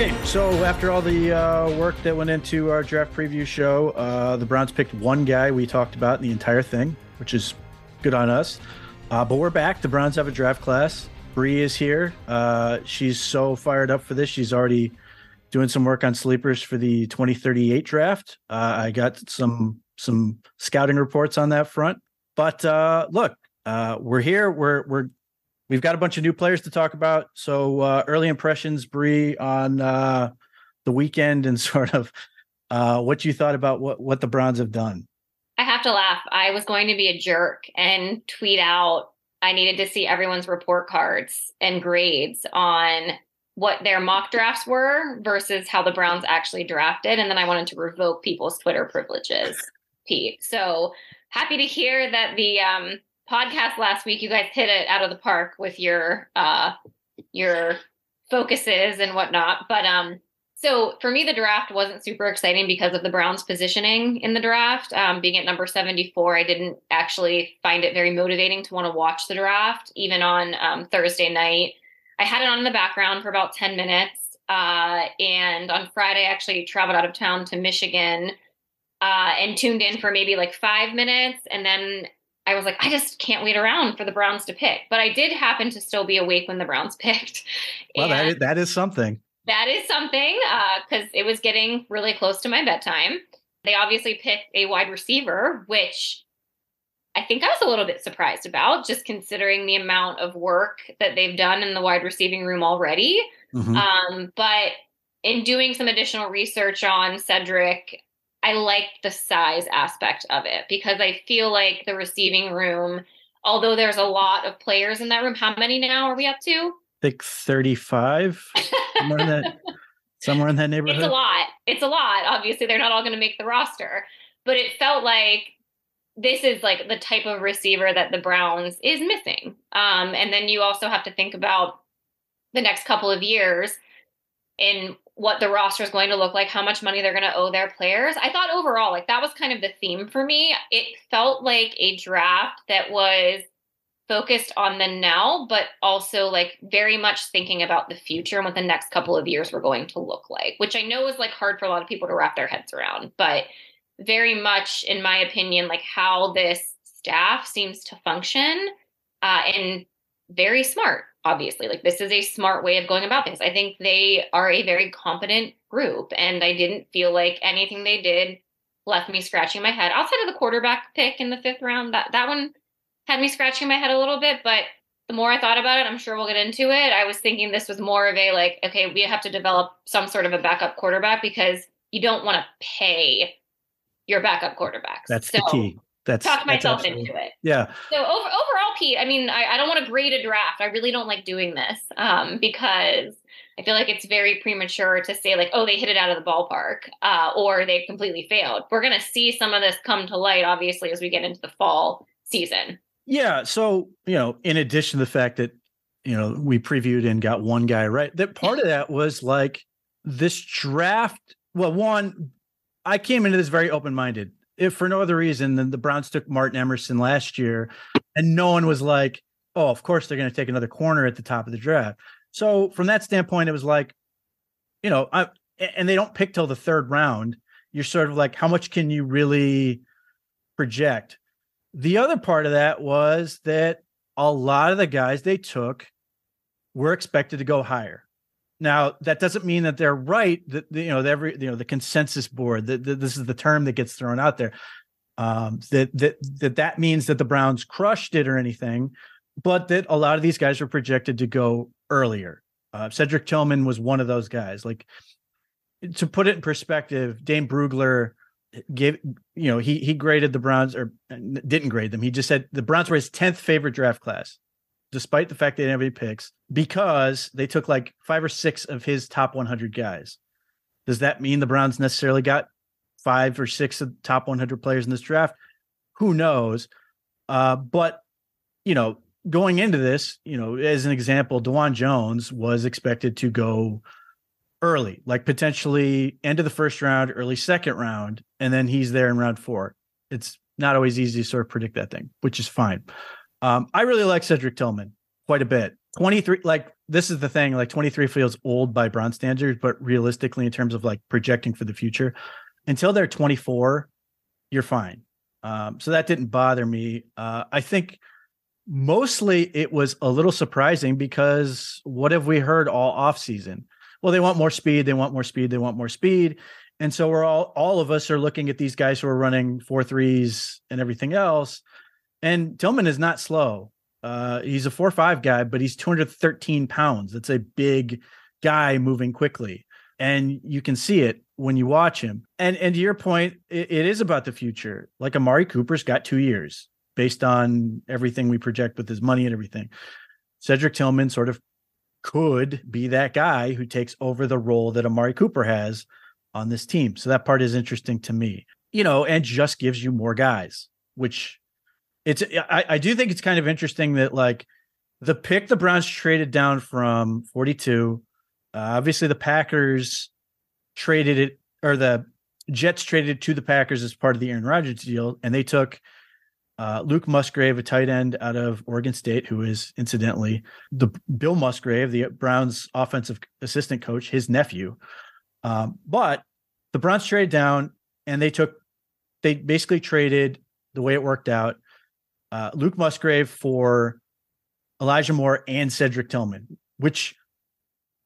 Okay, so after all the work that went into our draft preview show, the Browns picked one guy we talked about in the entire thing, which is good on us. But we're back. The Browns have a draft class. Bree is here. She's so fired up for this. She's already doing some work on sleepers for the 2038 draft. I got some scouting reports on that front. But look, we're here. We've got a bunch of new players to talk about. So early impressions, Bree, on the weekend and sort of what you thought about what the Browns have done. I have to laugh. I was going to be a jerk and tweet out I needed to see everyone's report cards and grades on what their mock drafts were versus how the Browns actually drafted. And then I wanted to revoke people's Twitter privileges, Pete. So happy to hear that the podcast last week, you guys hit it out of the park with your focuses and whatnot. But so for me, the draft wasn't super exciting because of the Browns' positioning in the draft. Being at number 74, I didn't actually find it very motivating to want to watch the draft, even on Thursday night. I had it on in the background for about 10 minutes. And on Friday, I actually traveled out of town to Michigan and tuned in for maybe like 5 minutes. And then I was like, I just can't wait around for the Browns to pick. But I did happen to still be awake when the Browns picked. Well, that is something. That is something because it was getting really close to my bedtime. They obviously picked a wide receiver, which I think I was a little bit surprised about, just considering the amount of work that they've done in the wide receiving room already. Mm-hmm. But in doing some additional research on Cedric, I like the size aspect of it because I feel like the receiving room, although there's a lot of players in that room, how many now are we up to? I think 35, somewhere in that neighborhood. It's a lot. Obviously, they're not all going to make the roster, but it felt like this is like the type of receiver that the Browns is missing. And then you also have to think about the next couple of years and what the roster is going to look like, how much money they're going to owe their players. I thought overall, like that was kind of the theme for me. It felt like a draft that was focused on the now, but also like very much thinking about the future and what the next couple of years were going to look like, which I know is like hard for a lot of people to wrap their heads around, but very much, in my opinion, like how this staff seems to function and very smart. Obviously, like this is a smart way of going about things. I think they are a very competent group, and I didn't feel like anything they did left me scratching my head. Outside of the quarterback pick in the 5th round, that one had me scratching my head a little bit. But the more I thought about it, I'm sure we'll get into it. I was thinking this was more of a like, okay, we have to develop some sort of a backup quarterback because you don't want to pay your backup quarterbacks. That's the key. Talk myself into it. Yeah. So overall, Pete, I mean, I don't want to grade a draft. I really don't like doing this because I feel like it's very premature to say like, oh, they hit it out of the ballpark or they completely failed. We're going to see some of this come to light, obviously, as we get into the fall season. Yeah. So, in addition to the fact that, we previewed and got one guy right, that part of that was like this draft. Well, one, I came into this very open-minded. If for no other reason than the Browns took Martin Emerson last year, and no one was like, oh, of course they're going to take another corner at the top of the draft. So from that standpoint, it was like, and they don't pick till the 3rd round. You're sort of like, how much can you really project? The other part of that was that a lot of the guys they took were expected to go higher. Now, that doesn't mean that they're right. That the consensus board. This is the term that gets thrown out there. That means that the Browns crushed it or anything, but that a lot of these guys were projected to go earlier. Cedric Tillman was one of those guys. Like, to put it in perspective, Dane Brugler he graded the Browns, or didn't grade them. He just said the Browns were his 10th favorite draft class, despite the fact they didn't have any picks, because they took like 5 or 6 of his top 100 guys. Does that mean the Browns necessarily got 5 or 6 of the top 100 players in this draft? Who knows? But, going into this, as an example, DeJuan Jones was expected to go early, like potentially end of the 1st round, early 2nd round, and then he's there in round 4. It's not always easy to sort of predict that thing, which is fine. I really like Cedric Tillman quite a bit. 23, like this is the thing, like 23 feels old by Brown standards, but realistically, in terms of like projecting for the future, until they're 24, you're fine. So that didn't bother me. I think mostly it was a little surprising because what have we heard all off season? Well, they want more speed. They want more speed. They want more speed. And so we're all of us are looking at these guys who are running 4.3s and everything else. And Tillman is not slow. He's a 4.5 guy, but he's 213 pounds. That's a big guy moving quickly. And you can see it when you watch him. And to your point, it is about the future. Like Amari Cooper's got 2 years based on everything we project with his money and everything. Cedric Tillman sort of could be that guy who takes over the role that Amari Cooper has on this team. So that part is interesting to me, and just gives you more guys, which I do think it's kind of interesting that like the pick the Browns traded down from 42, obviously the Packers traded it, or the Jets traded it to the Packers as part of the Aaron Rodgers deal. And they took Luke Musgrave, a tight end out of Oregon State, who is incidentally the Bill Musgrave, the Browns offensive assistant coach, his nephew. But the Browns traded down and they basically traded the way it worked out, Luke Musgrave for Elijah Moore and Cedric Tillman, which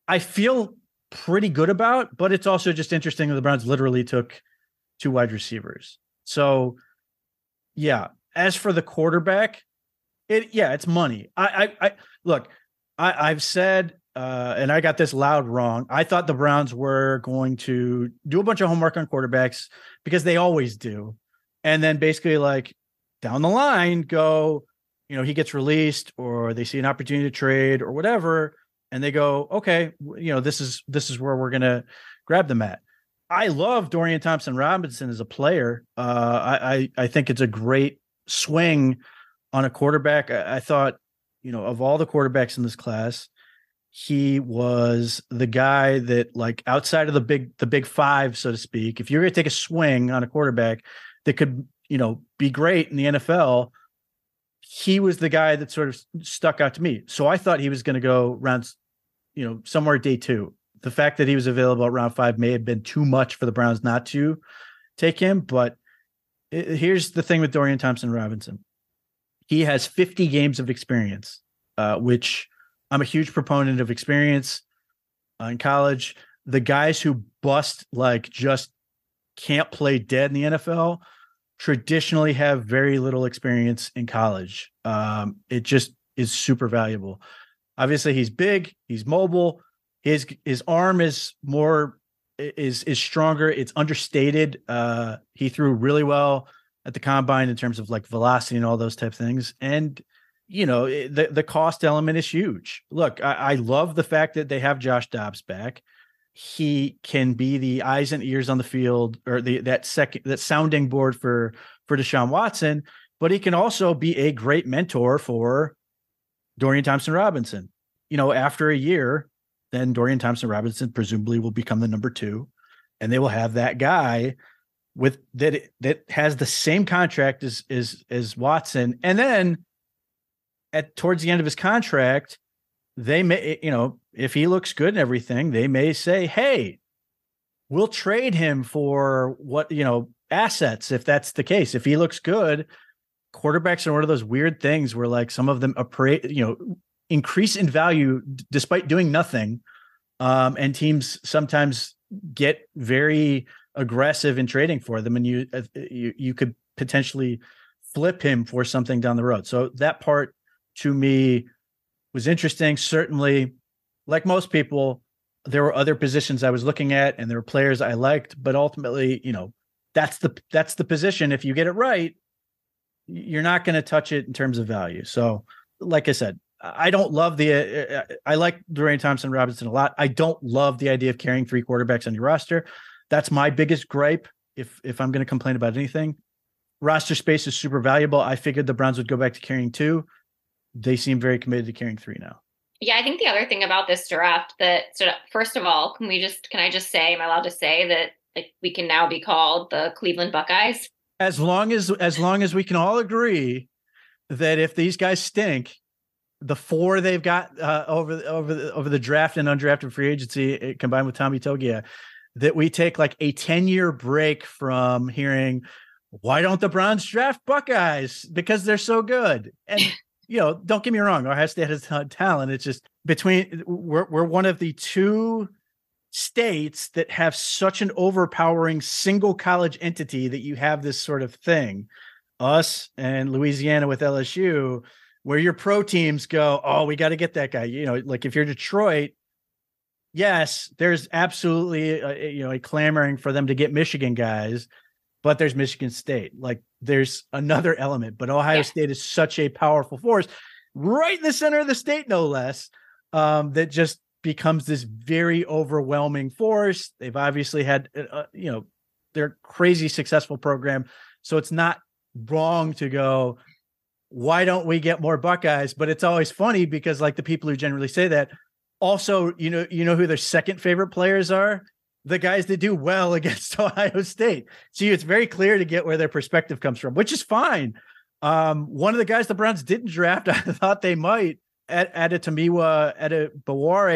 I feel pretty good about, but it's also just interesting that the Browns literally took 2 wide receivers. So yeah, as for the quarterback, it's money. I've said, and I got this loud wrong. I thought the Browns were going to do a bunch of homework on quarterbacks because they always do. And then basically like down the line go, he gets released or they see an opportunity to trade or whatever. And they go, okay, this is where we're going to grab them at. I love Dorian Thompson-Robinson as a player. I think it's a great swing on a quarterback. I thought, of all the quarterbacks in this class, he was the guy that, like, outside of the big five, so to speak, if you're going to take a swing on a quarterback that could, be great in the NFL, he was the guy that sort of stuck out to me. So I thought he was going to go round, somewhere day 2. The fact that he was available at round 5 may have been too much for the Browns not to take him. But here's the thing with Dorian Thompson-Robinson. He has 50 games of experience, which I'm a huge proponent of experience in college. The guys who bust, like, just can't play dead in the NFL traditionally have very little experience in college. It just is super valuable. Obviously, he's big, he's mobile. His arm is stronger. It's understated. He threw really well at the combine in terms of like velocity and all those type of things. And, the cost element is huge. Look, I love the fact that they have Josh Dobbs back. He can be the eyes and ears on the field, or that sounding board for Deshaun Watson, but he can also be a great mentor for Dorian Thompson-Robinson. After a year, then Dorian Thompson-Robinson presumably will become the number 2, and they will have that guy with that has the same contract as Watson. And then towards the end of his contract, they may, if he looks good and everything, they may say, hey, we'll trade him for what, assets. If that's the case, if he looks good, quarterbacks are one of those weird things where, like, some of them increase in value despite doing nothing. And teams sometimes get very aggressive in trading for them, and you could potentially flip him for something down the road. So that part to me was interesting. Certainly, like most people, there were other positions I was looking at and there were players I liked, but ultimately, that's the position. If you get it right, you're not going to touch it in terms of value. So like I said, I don't love I like Dorian Thompson-Robinson a lot. I don't love the idea of carrying 3 quarterbacks on your roster. That's my biggest gripe. If I'm going to complain about anything, roster space is super valuable. I figured the Browns would go back to carrying 2. They seem very committed to carrying 3 now. Yeah, I think the other thing about this draft first of all, can I just say, am I allowed to say that, like, we can now be called the Cleveland Buckeyes? As long as we can all agree that if these guys stink, the four they've got over the draft and undrafted free agency combined with Tommy Togia, that we take like a 10-year break from hearing, why don't the Browns draft Buckeyes? Because they're so good. And, don't get me wrong, Ohio State has talent. It's just we're one of the two states that have such an overpowering single college entity that you have this sort of thing. Us and Louisiana with LSU, where your pro teams go, oh, we got to get that guy. Like if you're Detroit, yes, there's absolutely a clamoring for them to get Michigan guys, but there's Michigan State. Like there's another element, but Ohio State is such a powerful force right in the center of the state, no less, that just becomes this very overwhelming force. They've obviously had, their crazy successful program. So it's not wrong to go, why don't we get more Buckeyes? But it's always funny because like the people who generally say that also, who their second favorite players are? The guys that do well against Ohio State. So it's very clear to get where their perspective comes from, which is fine. One of the guys the Browns didn't draft, I thought they might, Adetomiwa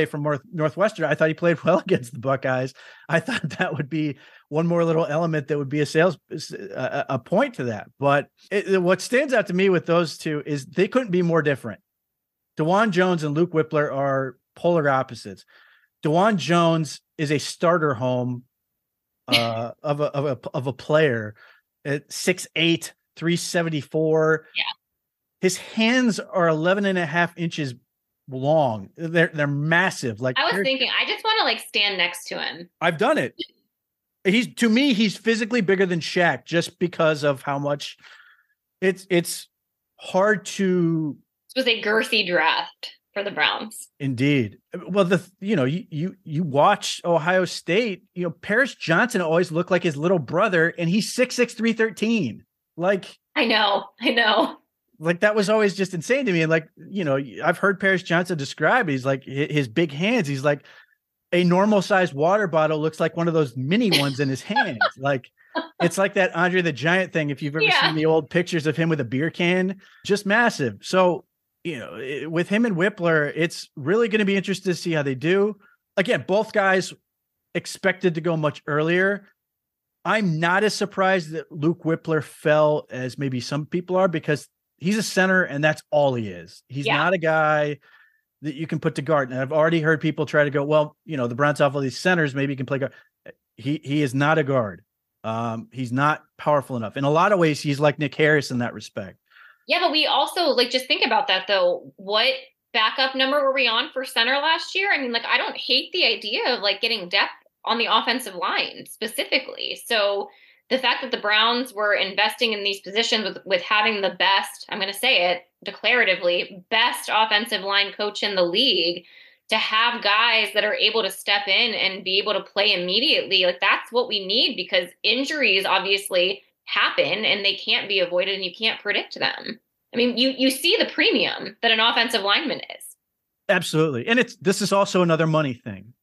from Northwestern. I thought he played well against the Buckeyes. I thought that would be one more little element that would be a point to that. But what stands out to me with those two is they couldn't be more different. DeJuan Jones and Luke Whippler are polar opposites. DeJuan Jones is a starter home of a player at 6'8", 374. Yeah. His hands are 11.5 inches long. They're massive. Like I was thinking, I just want to like stand next to him. I've done it. He's physically bigger than Shaq just because of how much it's hard to. This was a girthy draft for the Browns. Indeed. Well, you watch Ohio State, Paris Johnson always looked like his little brother, and he's 6'6", 313. Like, I know. Like that was always just insane to me. And like, I've heard Paris Johnson described, he's like his big hands. He's like a normal sized water bottle looks like one of those mini ones in his hands. Like it's like that Andre the Giant thing. If you've ever seen the old pictures of him with a beer can, just massive. So, with him and Whippler, it's really going to be interesting to see how they do. Again, both guys expected to go much earlier. I'm not as surprised that Luke Whippler fell as maybe some people are, because he's a center and that's all he is. He's not a guy that you can put to guard. And I've already heard people try to go, well, the Browns have all these centers, maybe he can play guard. He is not a guard. He's not powerful enough. In a lot of ways, he's like Nick Harris in that respect. Yeah, but we also just think about that though. What backup number were we on for center last year? I mean, I don't hate the idea of getting depth on the offensive line specifically. So the fact that the Browns were investing in these positions with having the best, I'm going to say it declaratively, best offensive line coach in the league, to have guys that are able to step in and be able to play immediately, that's what we need, because injuries obviously happen and they can't be avoided and you can't predict them. I mean, you see the premium that an offensive lineman is. Absolutely. And this is also another money thing.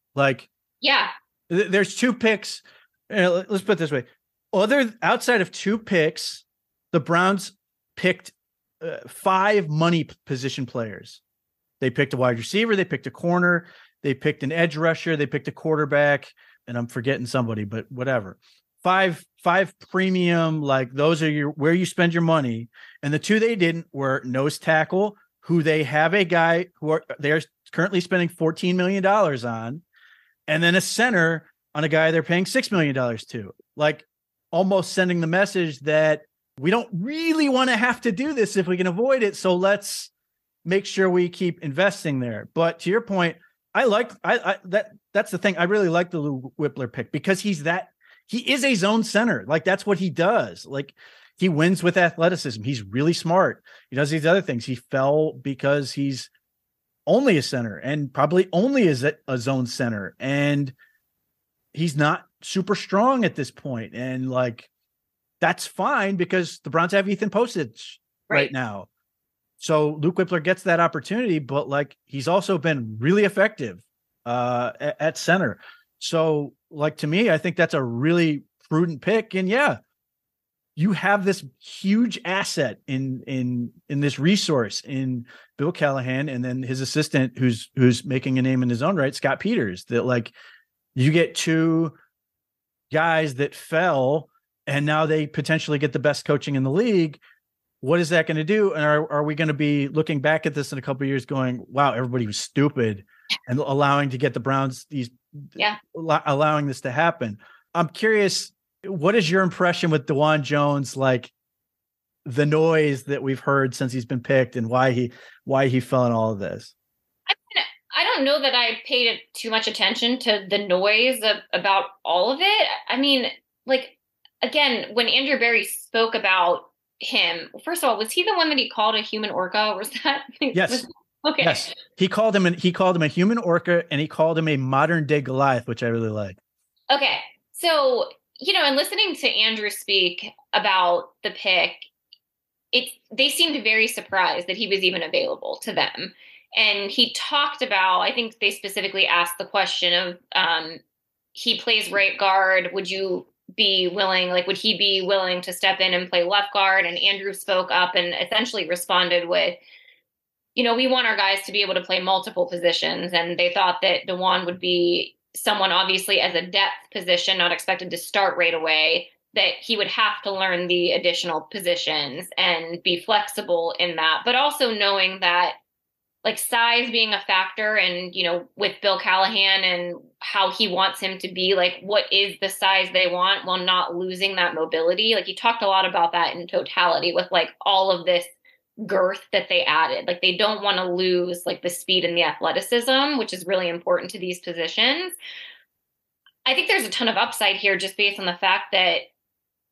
There's 2 picks. Let's put it this way. Outside of 2 picks, the Browns picked 5 money position players. They picked a wide receiver. They picked a corner. They picked an edge rusher. They picked a quarterback, and I'm forgetting somebody, but whatever. 5 premium, those are where you spend your money. And the 2 they didn't were nose tackle, who they have a guy they're currently spending $14 million on, and then a center on a guy they're paying $6 million to. Almost sending the message that we don't really want to have to do this if we can avoid it. So let's make sure we keep investing there. But to your point, that's the thing. I really like the Luke Whippler pick, because he is a zone center. That's what he does. He wins with athleticism. He's really smart. He does these other things. He fell because he's only a center and probably only is a zone center. And he's not super strong at this point. And that's fine, because the Browns have Ethan Postage right now. So Luke Whippler gets that opportunity, but he's also been really effective at center. So to me, I think that's a really prudent pick. And you have this huge asset in this resource in Bill Callahan, and then his assistant who's making a name in his own right, Scott Peters, that like you get two guys that fell and now they potentially get the best coaching in the league. What is that going to do? And are we going to be looking back at this in a couple of years going, wow, everybody was stupid and allowing to get the Browns allowing this to happen? I'm curious, what is your impression with DeJuan Jones, like the noise that we've heard since he's been picked and why he fell in all of this? I don't know that I paid too much attention to the noise about all of it. I mean, like, again, when Andrew Berry spoke about him, first of all, was he the one that he called a human orca? Or was that? Yes. Okay. Yes. He called him a human orca, and he called him a modern day Goliath, which I really like. Okay. So, and listening to Andrew speak about the pick, they seemed very surprised that he was even available to them. And he talked about, I think they specifically asked the question of, he plays right guard. Would you be willing, would he be willing to step in and play left guard? And Andrew spoke up and essentially responded with, we want our guys to be able to play multiple positions. And they thought that DeJuan would be someone, obviously, as a depth position, not expected to start right away, that he would have to learn the additional positions and be flexible in that. But also knowing that, size being a factor, and, with Bill Callahan and how he wants him to be, what is the size they want while not losing that mobility. He talked a lot about that in totality with all of this girth that they added. They don't want to lose the speed and the athleticism, which is really important to these positions. I think there's a ton of upside here just based on the fact that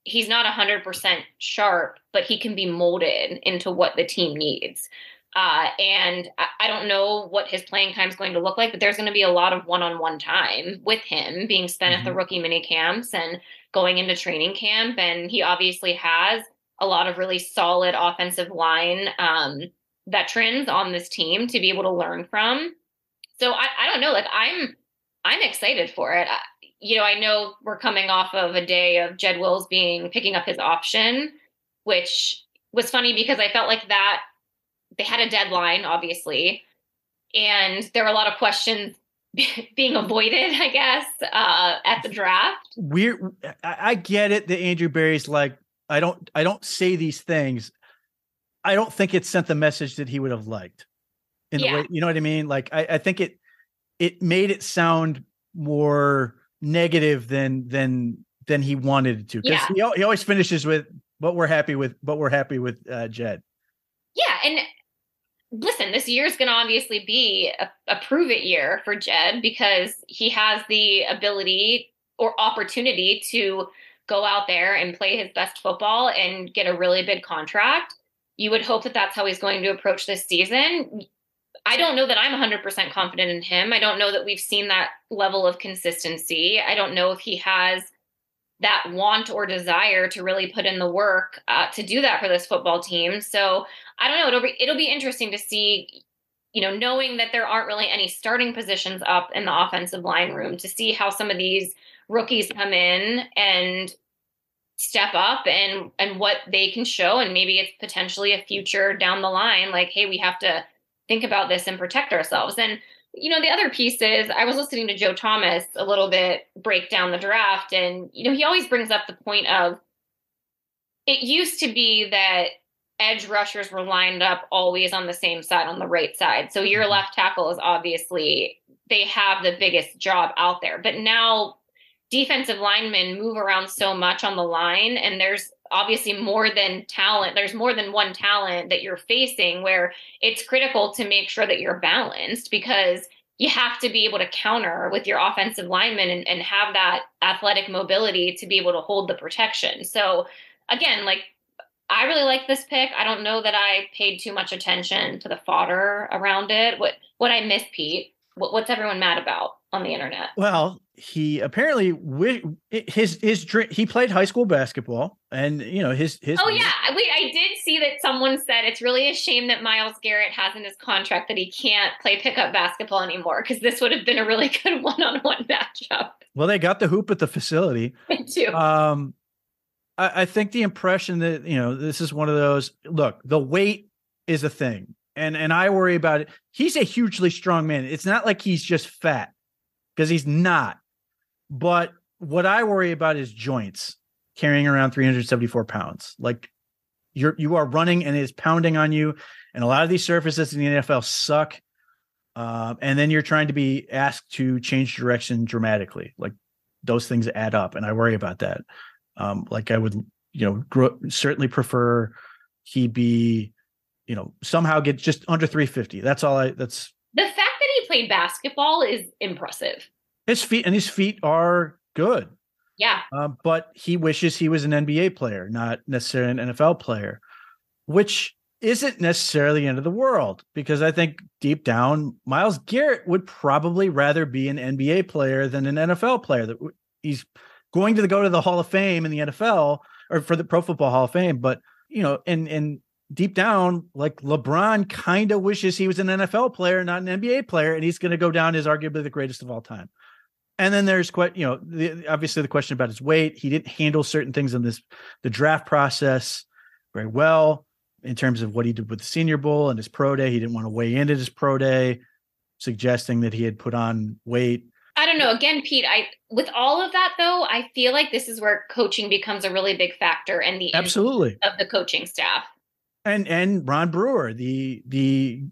he's not 100% sharp, but he can be molded into what the team needs. And I don't know what his playing time is going to look like, but there's going to be a lot of one-on-one time with him being spent at the rookie mini camps and going into training camp. And he obviously has a lot of really solid offensive line veterans on this team to be able to learn from. So I don't know, I'm excited for it. I know we're coming off of a day of Jed Wills picking up his option, which was funny because I felt like that they had a deadline, obviously, and there were a lot of questions being avoided, I guess, at the draft. I get it that Andrew Berry's I don't say these things. I don't think it sent the message that he would have liked in the way, you know what I mean? I think it made it sound more negative than he wanted it to. Because he always finishes with, but we're happy with Jed. Yeah. And listen, this year is going to obviously be a prove it year for Jed because he has the ability or opportunity to go out there and play his best football and get a really big contract. You would hope that that's how he's going to approach this season. I don't know that I'm 100% confident in him. I don't know that we've seen that level of consistency. I don't know if he has that want or desire to really put in the work to do that for this football team. So I don't know. It'll be interesting to see, knowing that there aren't really any starting positions up in the offensive line room, to see how some of these rookies come in and step up and what they can show. And maybe it's potentially a future down the line, hey, we have to think about this and protect ourselves. And, the other piece is I was listening to Joe Thomas a little bit break down the draft. And, he always brings up the point of it used to be that edge rushers were lined up always on the same side, on the right side. So your left tackle is obviously, they have the biggest job out there. But now defensive linemen move around so much on the line, and there's obviously more than talent. There's more than one talent that you're facing, where it's critical to make sure that you're balanced, because you have to be able to counter with your offensive linemen and have that athletic mobility to be able to hold the protection. So again, I really like this pick. I don't know that I paid too much attention to the fodder around it. What I miss, Pete? What's everyone mad about on the internet? Well, he apparently he played high school basketball, and his. Oh yeah, wait! I did see that someone said it's really a shame that Myles Garrett has in his contract that he can't play pickup basketball anymore, because this would have been a really good one-on-one matchup. Well, they got the hoop at the facility too. I think the impression that, this is one of those, look, the weight is a thing. And I worry about it. He's a hugely strong man. It's not like he's just fat, because he's not. But what I worry about is joints, carrying around 374 pounds. Like, you are running and it's pounding on you. And a lot of these surfaces in the NFL suck. And then you're trying to be asked to change direction dramatically. Like, those things add up. And I worry about that. Like, I would, certainly prefer he be, somehow get just under 350. That's the fact that he played basketball is impressive. His feet are good. Yeah. But he wishes he was an NBA player, not necessarily an NFL player, which isn't necessarily the end of the world, because I think deep down, Myles Garrett would probably rather be an NBA player than an NFL player. That he's going to go to the Hall of Fame in the NFL, or for the Pro Football Hall of Fame. But, and deep down, like, LeBron kind of wishes he was an NFL player, not an NBA player, and he's going to go down as arguably the greatest of all time. And then there's obviously the question about his weight. He didn't handle certain things in the draft process very well in terms of what he did with the Senior Bowl and his pro day. He didn't want to weigh in at his pro day, suggesting that he had put on weight. I don't know. Again, Pete, with all of that, though, I feel like this is where coaching becomes a really big factor, and the absolutely of the coaching staff. And Ron Brewer, the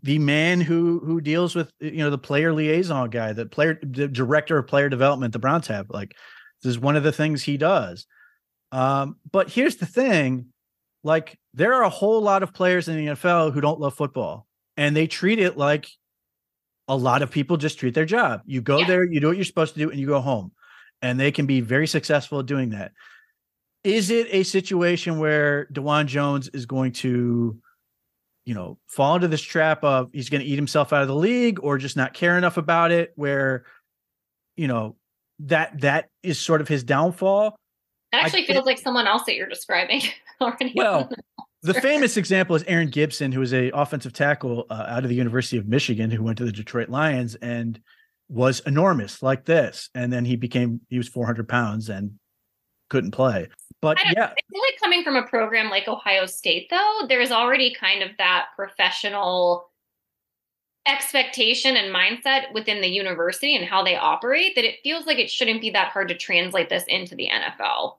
man who deals with, the player liaison guy, the director of player development the Browns have. Like, this is one of the things he does. But here's the thing, like, there are a whole lot of players in the NFL who don't love football, and they treat it like a lot of people just treat their job. You go there, you do what you're supposed to do, and you go home, and they can be very successful at doing that. Is it a situation where DeJuan Jones is going to, fall into this trap of he's going to eat himself out of the league, or just not care enough about it, where, that is sort of his downfall? It actually feels like someone else that you're describing already. Well, the famous example is Aaron Gibson, who was a offensive tackle out of the University of Michigan, who went to the Detroit Lions and was enormous like this. And then he was 400 pounds and couldn't play. But I feel like coming from a program like Ohio State, though, there's already kind of that professional expectation and mindset within the university and how they operate, that it feels like it shouldn't be that hard to translate this into the NFL.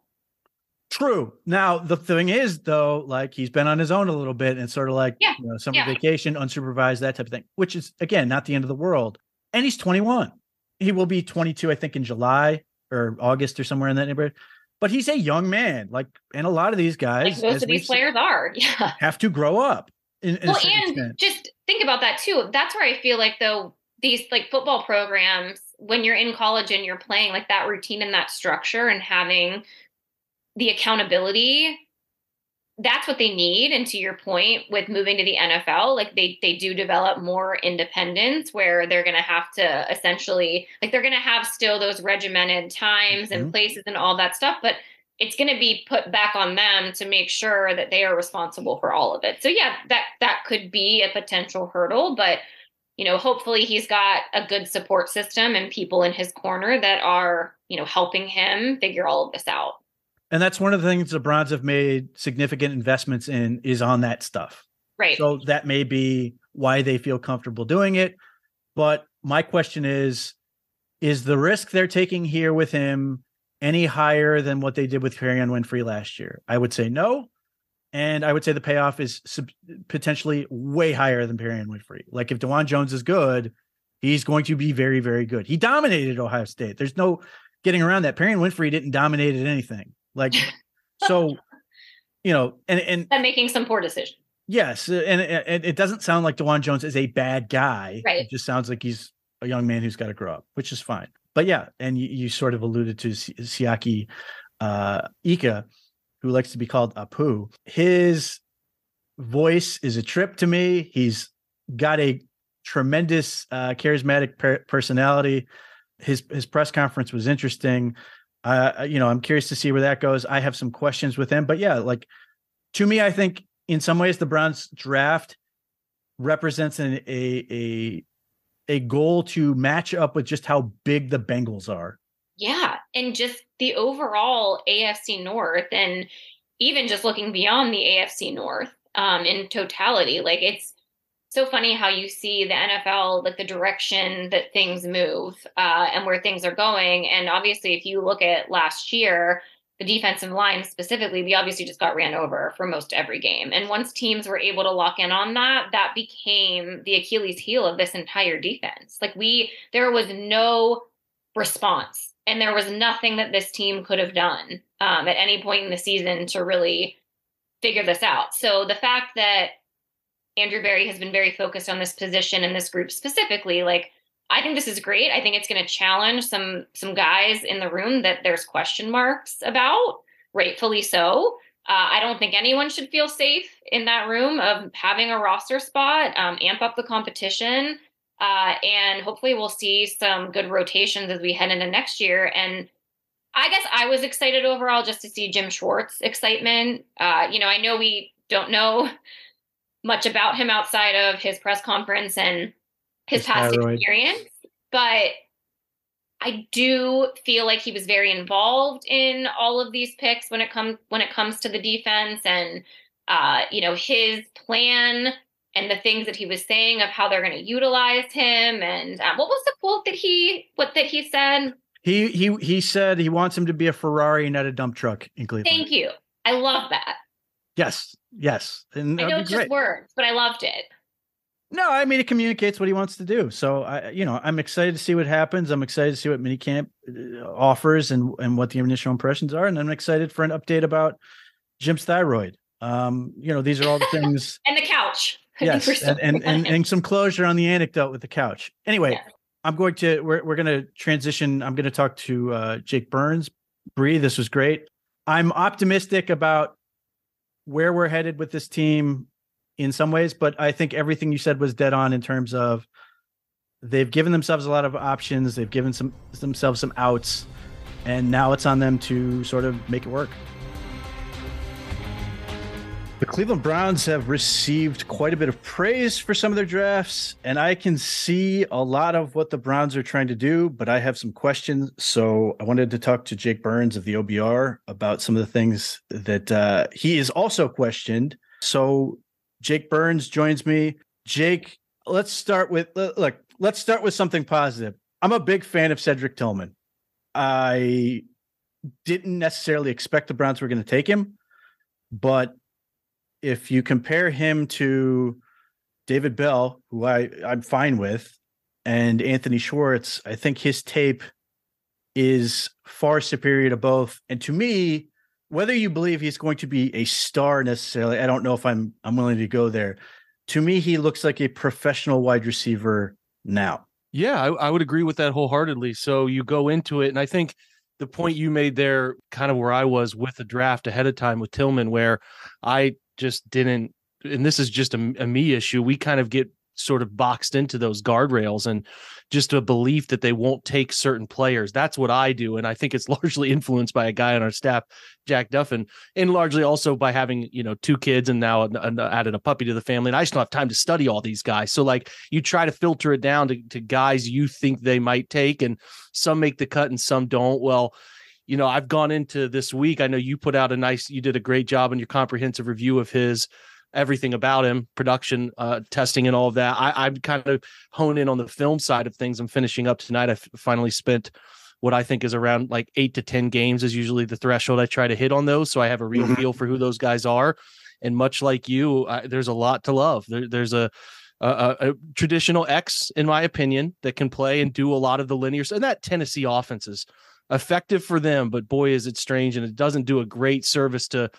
True. Now, the thing is, though, like, he's been on his own a little bit, and sort of like, summer vacation, unsupervised, that type of thing, which is, again, not the end of the world. And he's 21. He will be 22, I think, in July or August or somewhere in that neighborhood. But he's a young man, like, and a lot of these guys, like most of these players are, have to grow up. And extent. Just think about that too. That's where I feel like, though, these like football programs, when you're in college and you're playing, like, that routine and that structure and having the accountability, that's what they need. And to your point with moving to the NFL, like, they do develop more independence, where they're going to have to essentially, like, they're going to have still those regimented times and places and all that stuff, but it's going to be put back on them to make sure that they are responsible for all of it. So yeah, that could be a potential hurdle, but hopefully he's got a good support system and people in his corner that are, helping him figure all of this out. And that's one of the things the Browns have made significant investments in, is on that stuff. Right. So that may be why they feel comfortable doing it. But my question is the risk they're taking here with him any higher than what they did with Perrion Winfrey last year? I would say no. And I would say the payoff is potentially way higher than Perrion Winfrey. Like, if DeJuan Jones is good, he's going to be very, very good. He dominated Ohio State. There's no getting around that. Perrion Winfrey didn't dominate at anything. Like, so, and making some poor decisions. Yes. And it doesn't sound like DeJuan Jones is a bad guy. Right. It just sounds like he's a young man who's got to grow up, which is fine. But yeah. And you sort of alluded to Siaki Ika, who likes to be called Apu. His voice is a trip to me. He's got a tremendous charismatic personality. His press conference was interesting. I'm curious to see where that goes. I have some questions with him, but yeah, like, to me, I think in some ways the Browns draft represents a goal to match up with just how big the Bengals are. Yeah. And just the overall AFC North. And, even just looking beyond the AFC North, in totality. Like, it's so funny how you see the NFL, like the direction that things move, and where things are going. And obviously, if you look at last year, the defensive line specifically, we obviously just got ran over for most every game. And once teams were able to lock in on that, that became the Achilles heel of this entire defense. Like, there was no response, and there was nothing that this team could have done, at any point in the season to really figure this out. So the fact that Andrew Berry has been very focused on this position and this group specifically, like, I think this is great. I think it's going to challenge some guys in the room that there's question marks about, rightfully so. I don't think anyone should feel safe in that room of having a roster spot, amp up the competition, and hopefully we'll see some good rotations as we head into next year. And I guess I was excited overall just to see Jim Schwartz excitement. I know we don't know much about him outside of his press conference and his past experience, but I do feel like he was very involved in all of these picks when it comes to the defense, and his plan and the things that he was saying of how they're going to utilize him. And what was the quote that he said? He said he wants him to be a Ferrari, not a dump truck in Cleveland. Thank you. I love that. Yes. And I know it's just words, but I loved it. No, I mean, it communicates what he wants to do. So I'm excited to see what happens. I'm excited to see what minicamp offers and what the initial impressions are. And I'm excited for an update about Jim's thyroid. These are all the things. And the couch. Yes. And some closure on the anecdote with the couch. Anyway, yes. We're going to transition. I'm going to talk to Jake Burns. Bree, this was great. I'm optimistic about where we're headed with this team in some ways, but I think everything you said was dead on in terms of they've given themselves a lot of options. They've given themselves some outs, and now it's on them to sort of make it work. The Cleveland Browns have received quite a bit of praise for some of their drafts, and I can see a lot of what the Browns are trying to do, but I have some questions. So I wanted to talk to Jake Burns of the OBR about some of the things that he is also questioned. So Jake Burns joins me. Jake, let's start with something positive. I'm a big fan of Cedric Tillman. I didn't necessarily expect the Browns were going to take him, but if you compare him to David Bell, who I'm fine with, and Anthony Schwartz, I think his tape is far superior to both. And to me, whether you believe he's going to be a star necessarily, I don't know if I'm willing to go there. To me, he looks like a professional wide receiver now. Yeah, I would agree with that wholeheartedly. So you go into it, and I think the point you made there, kind of where I was with the draft ahead of time with Tillman, where I just didn't, and this is just a me issue. We kind of get sort of boxed into those guardrails and just a belief that they won't take certain players. That's what I do. And I think it's largely influenced by a guy on our staff, Jack Duffin, and largely also by having, 2 kids and now added a puppy to the family. And I just don't have time to study all these guys. So like you try to filter it down to guys you think they might take, and some make the cut and some don't. Well, I've gone into this week. I know you put out you did a great job in your comprehensive review of everything about him, production, testing, and all of that. I'm kind of hone in on the film side of things. I'm finishing up tonight. I've finally spent what I think is around like 8 to 10 games is usually the threshold I try to hit on those. So I have a real feel for who those guys are. And much like you, there's a lot to love. There's a traditional X, in my opinion, that can play and do a lot of the linear. And that Tennessee offense is effective for them, but boy, is it strange. And it doesn't do a great service to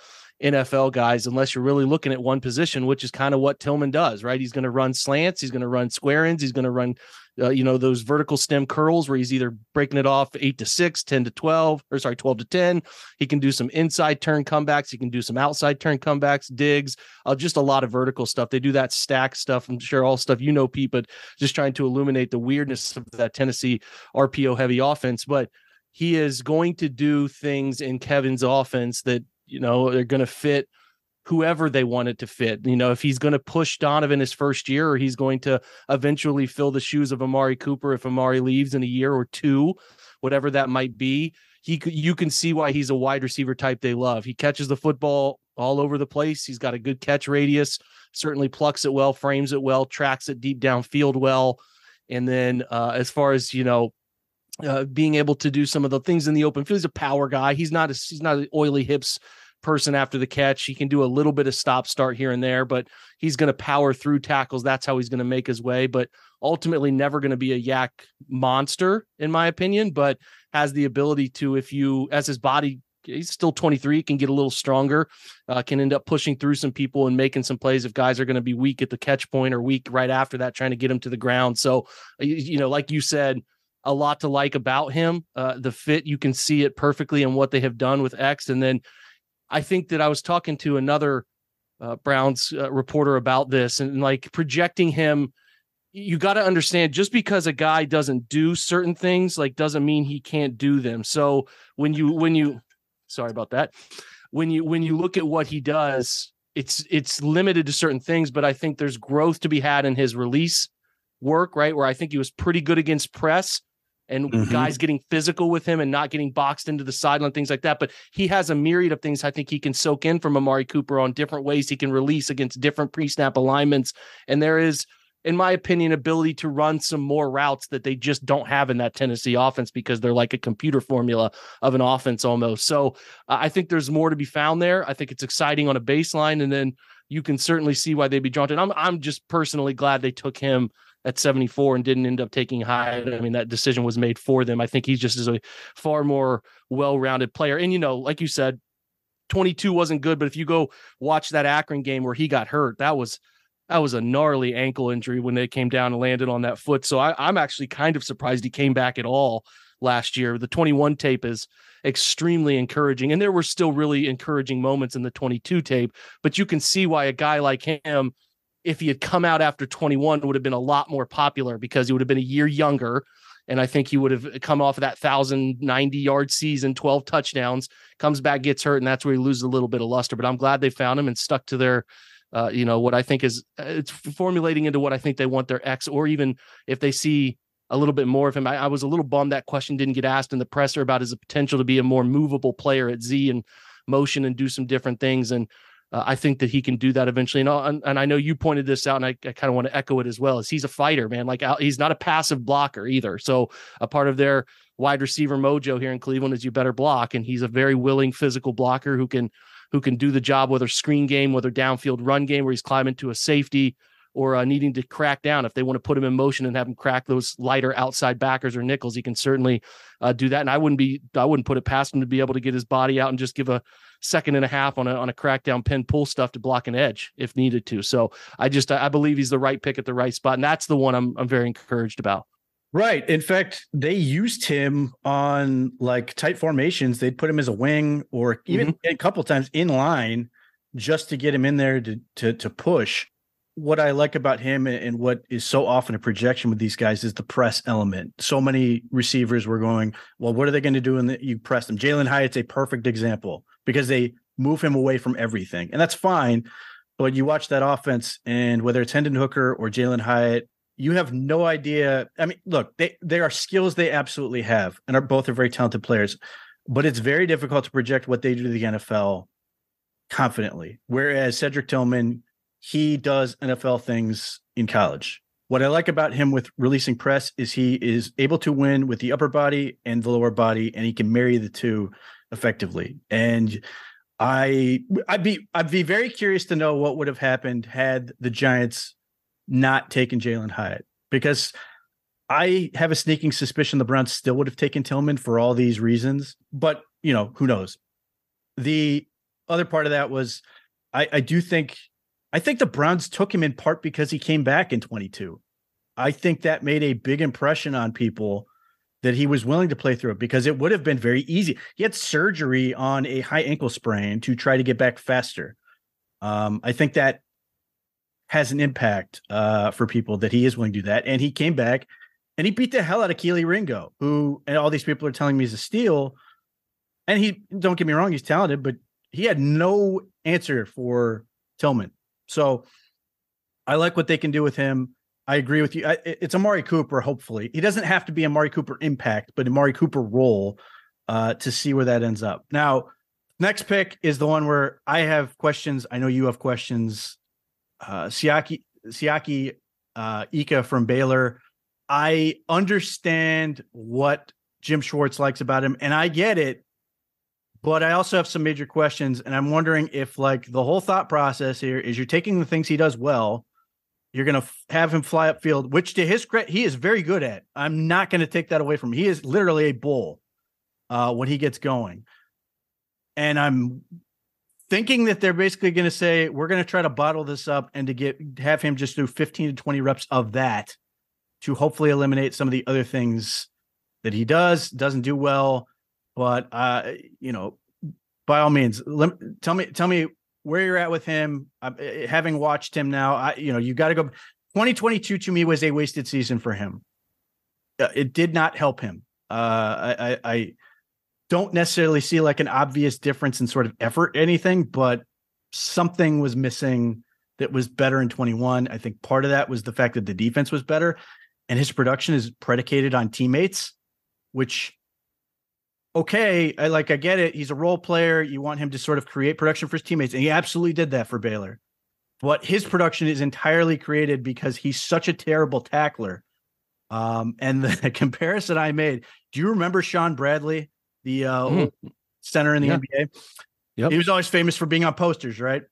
NFL guys unless you're really looking at one position, which is kind of what Tillman does, right? He's going to run slants. He's going to run square ends. He's going to run, those vertical stem curls where he's either breaking it off 8 to 6, 10 to 12, 12 to 10. He can do some inside turn comebacks. He can do some outside turn comebacks, digs, just a lot of vertical stuff. They do that stack stuff. I'm sure all stuff, Pete, but just trying to illuminate the weirdness of that Tennessee RPO heavy offense. But he is going to do things in Kevin's offense that, they're going to fit whoever they want it to fit. If he's going to push Donovan his first year, or he's going to eventually fill the shoes of Amari Cooper if Amari leaves in a year or two, whatever that might be, you can see why he's a wide receiver type they love. He catches the football all over the place. He's got a good catch radius, certainly plucks it well, frames it well, tracks it deep downfield well. And then as far as, being able to do some of the things in the open field, he's a power guy. He's not an oily hips person after the catch. He can do a little bit of stop start here and there, but he's going to power through tackles. That's how he's going to make his way, but ultimately never going to be a yak monster in my opinion, but has the ability to, as his body, he's still 23, can get a little stronger, can end up pushing through some people and making some plays if guys are going to be weak at the catch point or weak right after that, trying to get him to the ground. So, like you said, a lot to like about him. The fit, you can see it perfectly in what they have done with X. And then I think that I was talking to another Browns reporter about this, and like projecting him, you got to understand, just because a guy doesn't do certain things, like doesn't mean he can't do them. So when you sorry about that, when you look at what he does, it's limited to certain things, but I think there's growth to be had in his release work, right? Where I think he was pretty good against press and guys getting physical with him and not getting boxed into the sideline, things like that. But he has a myriad of things I think he can soak in from Amari Cooper on different ways he can release against different pre-snap alignments. And there is, in my opinion, ability to run some more routes that they just don't have in that Tennessee offense because they're like a computer formula of an offense almost. So I think there's more to be found there. I think it's exciting on a baseline, and then you can certainly see why they'd be drawn to it. I'm just personally glad they took him at 74 and didn't end up taking Hyatt. I mean, that decision was made for them. I think he just is a far more well-rounded player. And, like you said, 22 wasn't good, but if you go watch that Akron game where he got hurt, that was a gnarly ankle injury when they came down and landed on that foot. So I'm actually kind of surprised he came back at all last year. The 21 tape is extremely encouraging, and there were still really encouraging moments in the 22 tape, but you can see why a guy like him, if he had come out after 21, would have been a lot more popular because he would have been a year younger. And I think he would have come off of that 1,090-yard season, 12 touchdowns, comes back, gets hurt, and that's where he loses a little bit of luster. But I'm glad they found him and stuck to their, what I think is, it's formulating into what I think they want their X, or even if they see a little bit more of him. I was a little bummed that question didn't get asked in the presser about his potential to be a more movable player at Z and motion and do some different things. And I think that he can do that eventually. And I know you pointed this out, and I kind of want to echo it as well, is he's a fighter, man. Like, he's not a passive blocker either. So a part of their wide receiver mojo here in Cleveland is you better block. And he's a very willing physical blocker who can do the job, whether screen game, whether downfield run game, where he's climbing to a safety or needing to crack down. If they want to put him in motion and have him crack those lighter outside backers or nickels, he can certainly do that. And I wouldn't put it past him to be able to get his body out and just give a second and a half on a crackdown pin pull stuff to block an edge if needed to. So I believe he's the right pick at the right spot. And that's the one I'm very encouraged about. Right. In fact, they used him on like tight formations. They'd put him as a wing or even a couple of times in line just to get him in there to push. What I like about him and what is so often a projection with these guys is the press element. So many receivers were going, well, what are they going to do when you press them? Jalen Hyatt's a perfect example because they move him away from everything. And that's fine. But you watch that offense, and whether it's Hendon Hooker or Jalen Hyatt, you have no idea. I mean, look, they are skills they absolutely have and are very talented players, but it's very difficult to project what they do to the NFL confidently. Whereas Cedric Tillman, he does NFL things in college. What I like about him with releasing press is he is able to win with the upper body and the lower body, and he can marry the two effectively. And I'd be very curious to know what would have happened had the Giants not taken Jalen Hyatt, because I have a sneaking suspicion the Browns still would have taken Tillman for all these reasons. But, who knows? The other part of that was I think the Browns took him in part because he came back in 22. I think that made a big impression on people that he was willing to play through it, because it would have been very easy. He had surgery on a high ankle sprain to try to get back faster. I think that has an impact for people that he is willing to do that. And he came back and he beat the hell out of Keely Ringo, who, and all these people are telling me, is a steal. And don't get me wrong, he's talented, but he had no answer for Tillman. So I like what they can do with him. I agree with you. It's Amari Cooper, hopefully. He doesn't have to be Amari Cooper impact, but Amari Cooper role. to see where that ends up. Now, next pick is the one where I have questions. I know you have questions. Siaki Ika from Baylor. I understand what Jim Schwartz likes about him, and I get it, but I also have some major questions, and I'm wondering if like the whole thought process here is you're taking the things he does well, you're going to have him fly upfield, which to his credit, he is very good at. I'm not going to take that away from him. He is literally a bull when he gets going. And I'm thinking that they're basically going to say, we're going to try to bottle this up and to have him just do 15 to 20 reps of that to hopefully eliminate some of the other things that he doesn't do well. But, by all means, tell me where you're at with him. Having watched him now, you got to go. 2022 to me was a wasted season for him. It did not help him. I don't necessarily see like an obvious difference in sort of effort, anything, but something was missing that was better in 21. I think part of that was the fact that the defense was better, and his production is predicated on teammates, which, okay, I get it. He's a role player. You want him to sort of create production for his teammates, and he absolutely did that for Baylor. But his production is entirely created because he's such a terrible tackler. And the comparison I made, do you remember Sean Bradley, the center in the NBA? Yep. He was always famous for being on posters, right?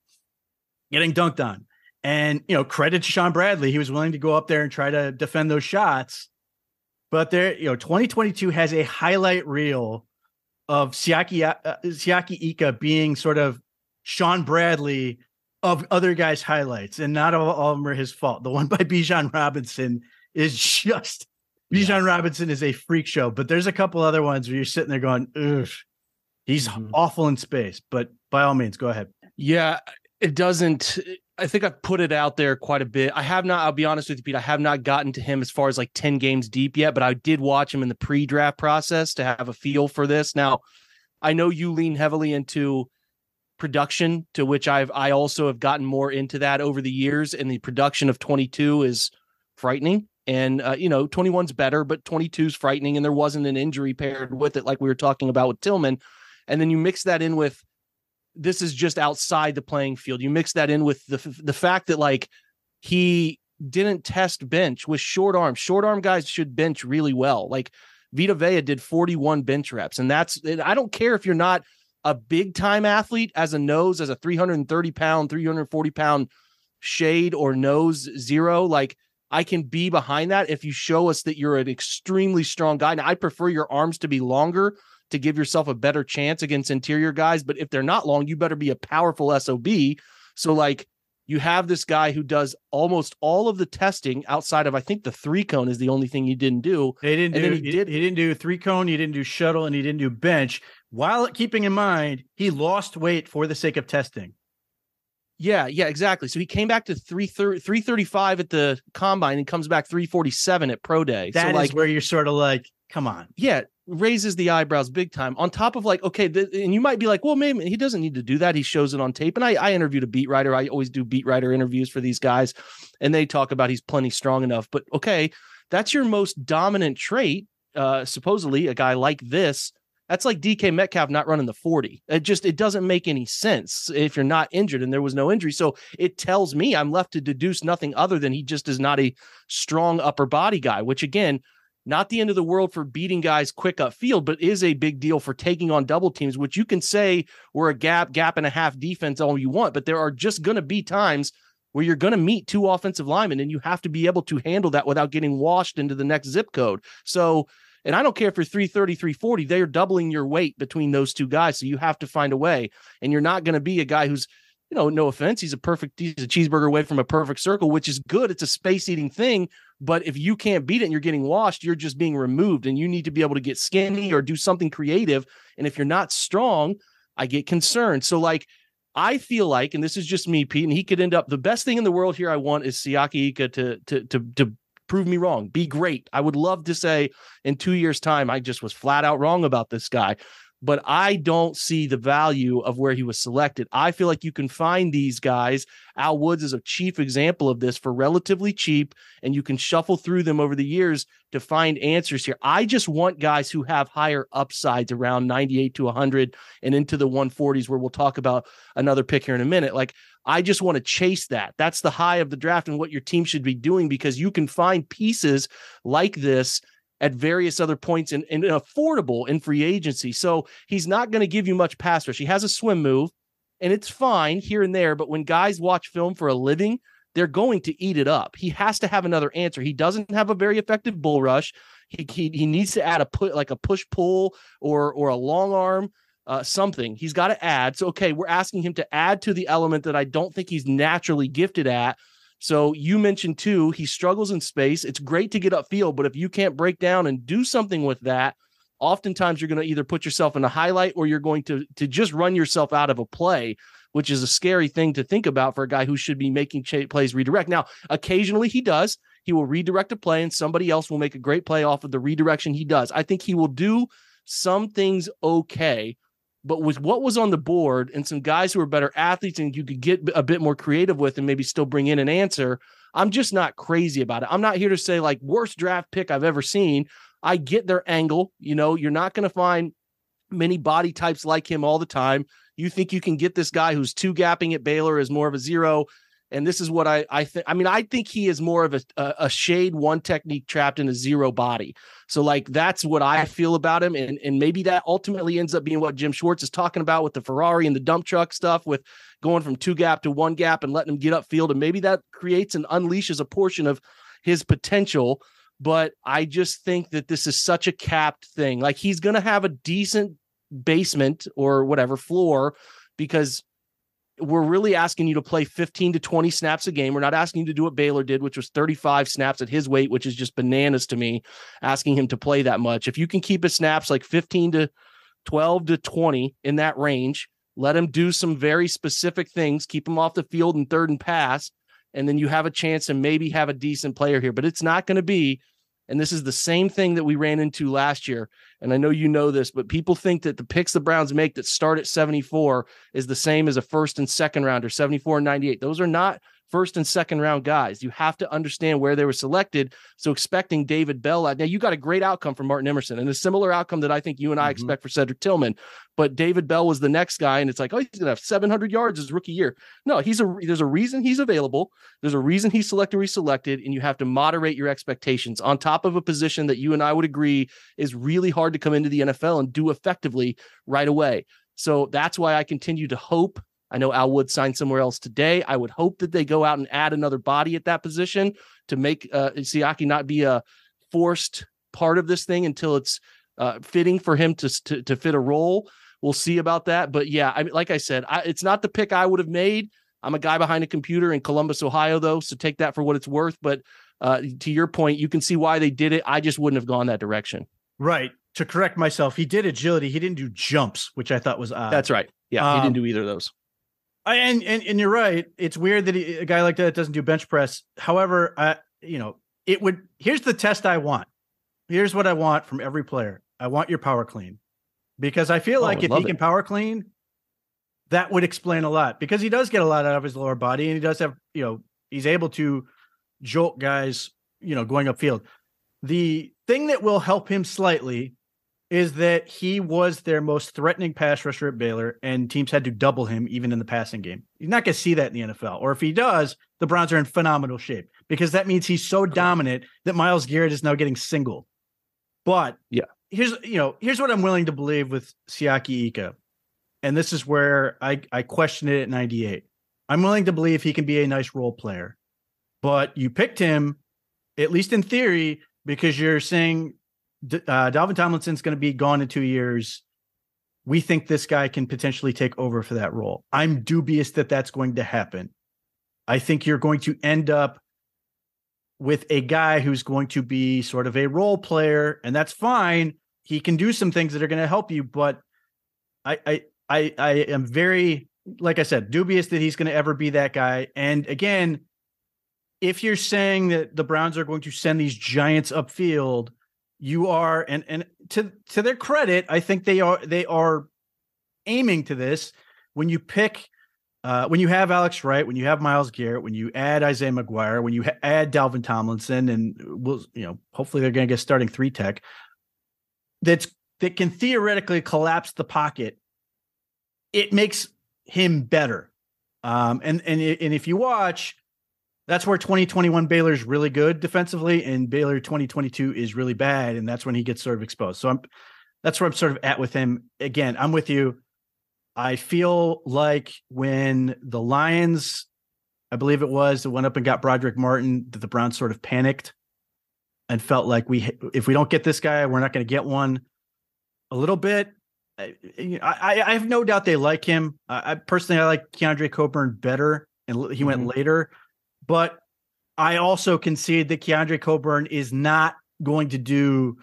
Getting dunked on. And, credit to Sean Bradley. He was willing to go up there and try to defend those shots. But 2022 has a highlight reel of Siaki Ika being sort of Sean Bradley of other guys' highlights, and not all of them are his fault. The one by Bijan Robinson is just Bijan Robinson is a freak show, but there's a couple other ones where you're sitting there going, ugh, he's awful in space. But by all means, go ahead. Yeah, it doesn't. I think I've put it out there quite a bit. I have not, I'll be honest with you, Pete, I have not gotten to him as far as like 10 games deep yet, but I did watch him in the pre-draft process to have a feel for this. Now, I know you lean heavily into production, to which I also have gotten more into that over the years, and the production of 22 is frightening. And 21's better, but 22's frightening, and there wasn't an injury paired with it like we were talking about with Tillman. And then you mix that in with, this is just outside the playing field. You mix that in with the fact that like he didn't test bench with short arm. Short arm guys should bench really well. Like Vita Vea did 41 bench reps, and I don't care if you're not a big time athlete as a 330 pound, 340 pound shade or nose zero. Like, I can be behind that if you show us that you're an extremely strong guy. Now, I prefer your arms to be longer to give yourself a better chance against interior guys. But if they're not long, you better be a powerful SOB. So like, you have this guy who does almost all of the testing outside of, I think the 3-cone is the only thing he didn't do. He didn't do 3-cone. He didn't do shuttle, and he didn't do bench, while keeping in mind, he lost weight for the sake of testing. Yeah, exactly. So he came back to 335 at the combine and comes back 347 at pro day. That is where you're sort of like, come on. Yeah, raises the eyebrows big time. On top of like, okay, and you might be like, well, maybe he doesn't need to do that. He shows it on tape. And I interviewed a beat writer. I always do beat writer interviews for these guys, and they talk about he's plenty strong enough. But okay, that's your most dominant trait. Supposedly, a guy like this. That's like DK Metcalf not running the 40. It doesn't make any sense if you're not injured, and there was no injury. So it tells me I'm left to deduce nothing other than he just is not a strong upper body guy, which again, not the end of the world for beating guys quick upfield, but is a big deal for taking on double teams, which you can say we're a gap and a half defense all you want, but there are just going to be times where you're going to meet two offensive linemen, and you have to be able to handle that without getting washed into the next zip code. So, and I don't care if you're 330, 340, they're doubling your weight between those two guys. So you have to find a way, and you're not going to be a guy who's, no offense, he's a cheeseburger away from a perfect circle, which is good. It's a space eating thing. But if you can't beat it and you're getting washed, you're just being removed, and you need to be able to get skinny or do something creative. And if you're not strong, I get concerned. So like, I feel like, and this is just me, Pete, and he could end up, the best thing in the world here I want is Siaki Ika to prove me wrong, be great. I would love to say in 2 years' time, I just was flat out wrong about this guy. but I don't see the value of where he was selected. I feel like you can find these guys. Al Woods is a chief example of this for relatively cheap, and you can shuffle through them over the years to find answers here. I just want guys who have higher upsides around 98 to 100 and into the 140s, where we'll talk about another pick here in a minute. Like, I just want to chase that. That's the high of the draft and what your team should be doing, because you can find pieces like this at various other points and affordable in free agency. So he's not going to give you much pass rush. He has a swim move, and it's fine here and there, but when guys watch film for a living, they're going to eat it up. He has to have another answer. He doesn't have a very effective bull rush. He needs to add a push pull or a long arm, something. He's got to add. So, okay, we're asking him to add to the element that I don't think he's naturally gifted at. So you mentioned too, he struggles in space. It's great to get upfield, but if you can't break down and do something with that, oftentimes you're going to either put yourself in a highlight or you're going to just run yourself out of a play, which is a scary thing to think about for a guy who should be making plays redirect. Now, occasionally he does. He will redirect a play and somebody else will make a great play off of the redirection he does. I think he will do some things okay. But with what was on the board and some guys who are better athletes and you could get a bit more creative with and maybe still bring in an answer, I'm just not crazy about it. I'm not here to say like worst draft pick I've ever seen. I get their angle. You know, you're not going to find many body types like him all the time. You think you can get this guy who's two gapping at Baylor as more of a zero. And this is what I think. I mean, I think he is more of a shade one technique trapped in a zero body. So like, that's what I feel about him. And maybe that ultimately ends up being what Jim Schwartz is talking about with the Ferrari and the dump truck stuff, with going from two gap to one gap and letting him get upfield. And maybe that creates and unleashes a portion of his potential. But I just think that this is such a capped thing. Like, he's going to have a decent basement or whatever floor, because we're really asking you to play 15 to 20 snaps a game. We're not asking you to do what Baylor did, which was 35 snaps at his weight, which is just bananas to me, asking him to play that much. If you can keep his snaps like 15 to 12 to 20 in that range, let him do some very specific things, keep him off the field in third and pass, and then you have a chance to maybe have a decent player here. But it's not going to be, and this is the same thing that we ran into last year. And I know you know this, but people think that the picks the Browns make that start at 74 is the same as a first and second rounder, 74 and 98. Those are not first and second round guys. You have to understand where they were selected. So expecting David Bell, now you got a great outcome from Martin Emerson and a similar outcome that I think you and I expect for Cedric Tillman, but David Bell was the next guy. And it's like, oh, he's going to have 700 yards his rookie year. No, there's a reason he's available. There's a reason he's selected where he's selected, and you have to moderate your expectations on top of a position that you and I would agree is really hard to come into the NFL and do effectively right away. So that's why I continue to hope. I know Al Wood signed somewhere else today. I would hope that they go out and add another body at that position to make Siaki not be a forced part of this thing until it's fitting for him to fit a role. We'll see about that. But yeah, I mean, like I said, it's not the pick I would have made. I'm a guy behind a computer in Columbus, Ohio, though, so take that for what it's worth. But to your point, you can see why they did it. I just wouldn't have gone that direction. Right. To correct myself, he did agility. He didn't do jumps, which I thought was odd. That's right. Yeah, he didn't do either of those. And you're right. It's weird that a guy like that doesn't do bench press. However, here's the test I want. Here's what I want from every player. I want your power clean, because I feel like if he can power clean, that would explain a lot, because he does get a lot out of his lower body, and he does have, he's able to jolt guys, going upfield. The thing that will help him slightly is that he was their most threatening pass rusher at Baylor, and teams had to double him even in the passing game. He's not going to see that in the NFL. Or if he does, the Browns are in phenomenal shape, because that means he's so dominant that Myles Garrett is now getting singled. But yeah, here's what I'm willing to believe with Siaki Ika. And this is where I question it at 98. I'm willing to believe he can be a nice role player, but you picked him, at least in theory, because you're saying Dalvin Tomlinson's going to be gone in 2 years. We think this guy can potentially take over for that role. I'm dubious that that's going to happen. I think you're going to end up with a guy who's going to be sort of a role player, and that's fine. He can do some things that are going to help you, but I am very, like I said, dubious that he's going to ever be that guy. And again, if you're saying that the Browns are going to send these giants upfield, you are, and to their credit, I think they are aiming to this. When you pick, when you have Alex Wright, when you have Myles Garrett, when you add Isaiah McGuire, when you add Dalvin Tomlinson, and hopefully they're going to get starting 3 tech that can theoretically collapse the pocket. It makes him better. And if you watch, that's where 2021 Baylor is really good defensively, and Baylor 2022 is really bad, and that's when he gets sort of exposed. So that's where I'm sort of at with him. Again, I'm with you. I feel like when the Lions, I believe it was, that went up and got Broderick Martin, that the Browns sort of panicked and felt like if we don't get this guy, we're not going to get one. A little bit. I have no doubt they like him. I personally like Keandre Coburn better, and he went later. But I also concede that Keandre Coburn is not going to do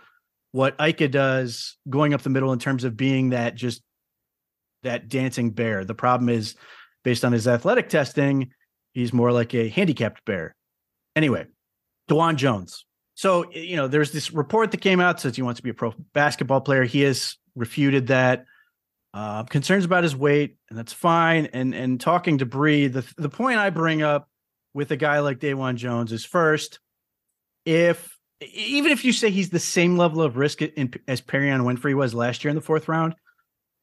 what Ika does going up the middle in terms of being that dancing bear. The problem is, based on his athletic testing, he's more like a handicapped bear. Anyway, DeJuan Jones. So, there's this report that came out says he wants to be a pro basketball player. He has refuted that. Concerns about his weight, and that's fine. And talking to Bree, the point I bring up with a guy like DeJuan Jones is, first, even if you say he's the same level of risk as Perion Winfrey was last year in the 4th round,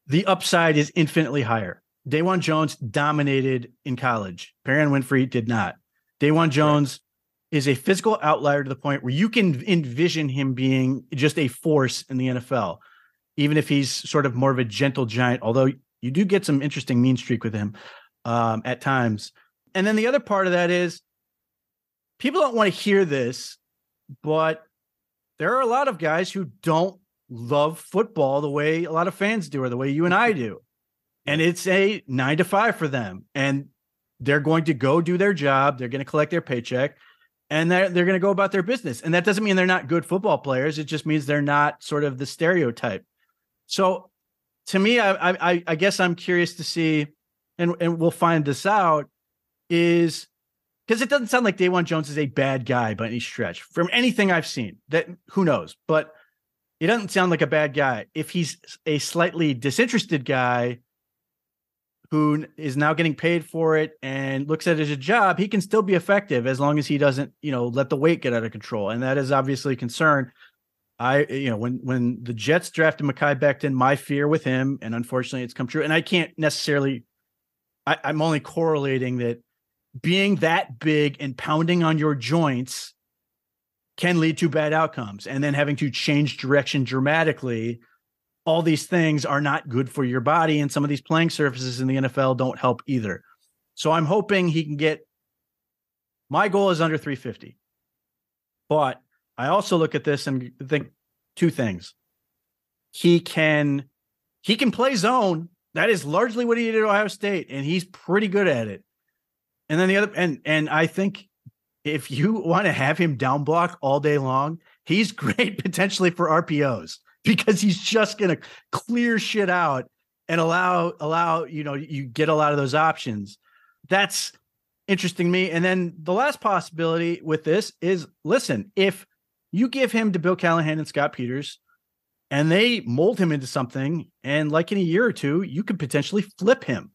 the upside is infinitely higher. DeJuan Jones dominated in college. Perion Winfrey did not. DeJuan Jones is a physical outlier to the point where you can envision him being just a force in the NFL, even if he's sort of more of a gentle giant, although you do get some interesting mean streak with him at times. And then the other part of that is, people don't want to hear this, but there are a lot of guys who don't love football the way a lot of fans do, or the way you and I do. And it's a 9 to 5 for them. And they're going to go do their job. They're going to collect their paycheck, and they're going to go about their business. And that doesn't mean they're not good football players. It just means they're not sort of the stereotype. So to me, I guess I'm curious to see, and we'll find this out, is because it doesn't sound like DeJuan Jones is a bad guy by any stretch from anything I've seen. That, who knows, but it doesn't sound like a bad guy. If he's a slightly disinterested guy who is now getting paid for it and looks at it as a job, he can still be effective as long as he doesn't, let the weight get out of control. And that is obviously a concern. When the Jets drafted Mekhi Becton, my fear with him, and unfortunately it's come true, and I can't necessarily, I'm only correlating that being that big and pounding on your joints can lead to bad outcomes, and then having to change direction dramatically. All these things are not good for your body, and some of these playing surfaces in the NFL don't help either. So I'm hoping he can get, my goal is under 350. But I also look at this and think 2 things. He can play zone. That is largely what he did at Ohio State, and he's pretty good at it. And then the other, and I think if you want to have him down block all day long, he's great potentially for RPOs, because he's just going to clear shit out and allow, you get a lot of those options. That's interesting to me. And then the last possibility with this is, listen, if you give him to Bill Callahan and Scott Peters and they mold him into something, and like in a year or 2, you could potentially flip him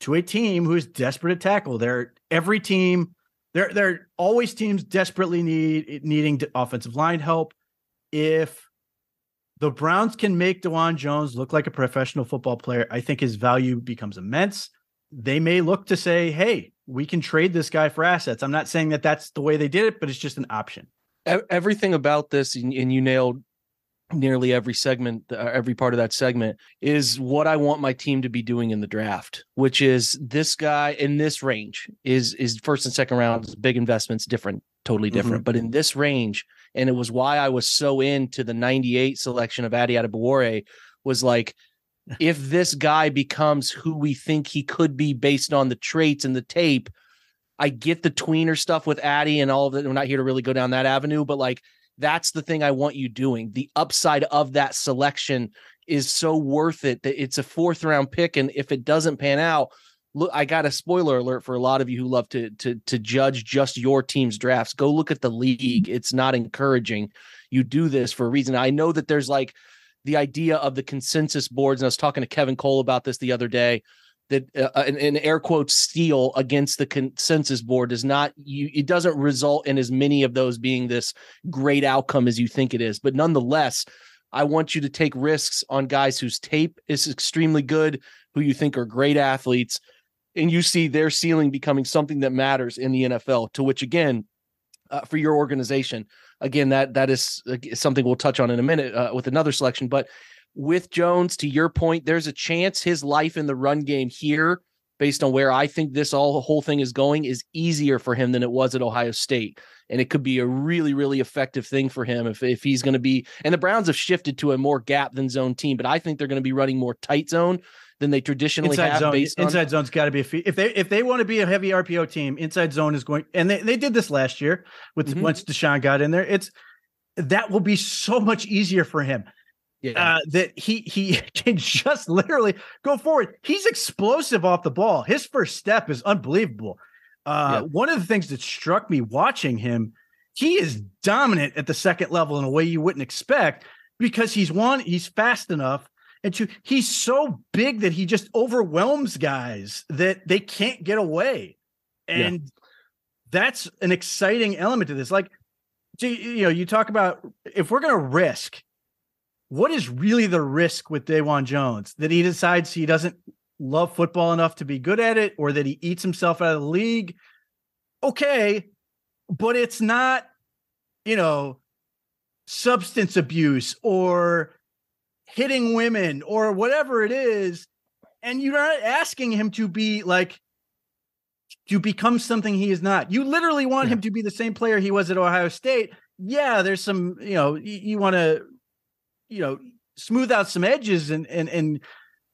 to a team who is desperate at tackle. They're always teams desperately needing offensive line help. If the Browns can make DeJuan Jones look like a professional football player, I think his value becomes immense. They may look to say, hey, we can trade this guy for assets. I'm not saying that that's the way they did it, but it's just an option. Everything about this, and you nailed nearly every segment, every part of that segment, is what I want my team to be doing in the draft, which is this guy in this range is first and second rounds, big investments, totally different. But in this range, and it was why I was so into the 98 selection of Adi Adebawore, was like, if this guy becomes who we think he could be based on the traits and the tape, I get the tweener stuff with Addy and all of it. We're not here to really go down that avenue, but like, that's the thing I want you doing. The upside of that selection is so worth it that it's a 4th round pick. And if it doesn't pan out, look, I got a spoiler alert for a lot of you who love to judge just your team's drafts. Go look at the league. It's not encouraging. You do this for a reason. I know that there's like the idea of the consensus boards, and I was talking to Kevin Cole about this the other day, that an air quotes steal against the consensus board does not, it doesn't result in as many of those being this great outcome as you think it is. But nonetheless, I want you to take risks on guys whose tape is extremely good, who you think are great athletes, and you see their ceiling becoming something that matters in the NFL, to which, again, for your organization, again, that is something we'll touch on in a minute with another selection. But with Jones, to your point, there's a chance his life in the run game here, based on where I think the whole thing is going, is easier for him than it was at Ohio State. And it could be a really, really effective thing for him if he's going to be, and the Browns have shifted to a more gap than zone team, but I think they're going to be running more tight zone than they traditionally inside have. Zone, inside zone's got to be if they want to be a heavy RPO team, inside zone is going, and they did this last year with once Deshaun got in there. That will be so much easier for him. Yeah. That he can just literally go forward. He's explosive off the ball. His first step is unbelievable. One of the things that struck me watching him, he is dominant at the second level in a way you wouldn't expect, because he's fast enough, and two, he's so big that he just overwhelms guys that they can't get away. And that's an exciting element to this. Like, you talk about, if we're going to risk, what is really the risk with Dawan Jones? That he decides he doesn't love football enough to be good at it, or that he eats himself out of the league? Okay, but it's not, substance abuse or hitting women or whatever it is. And you're not asking him to be like, to become something he is not. You literally want him to be the same player he was at Ohio State. Yeah, there's some, you want to, smooth out some edges and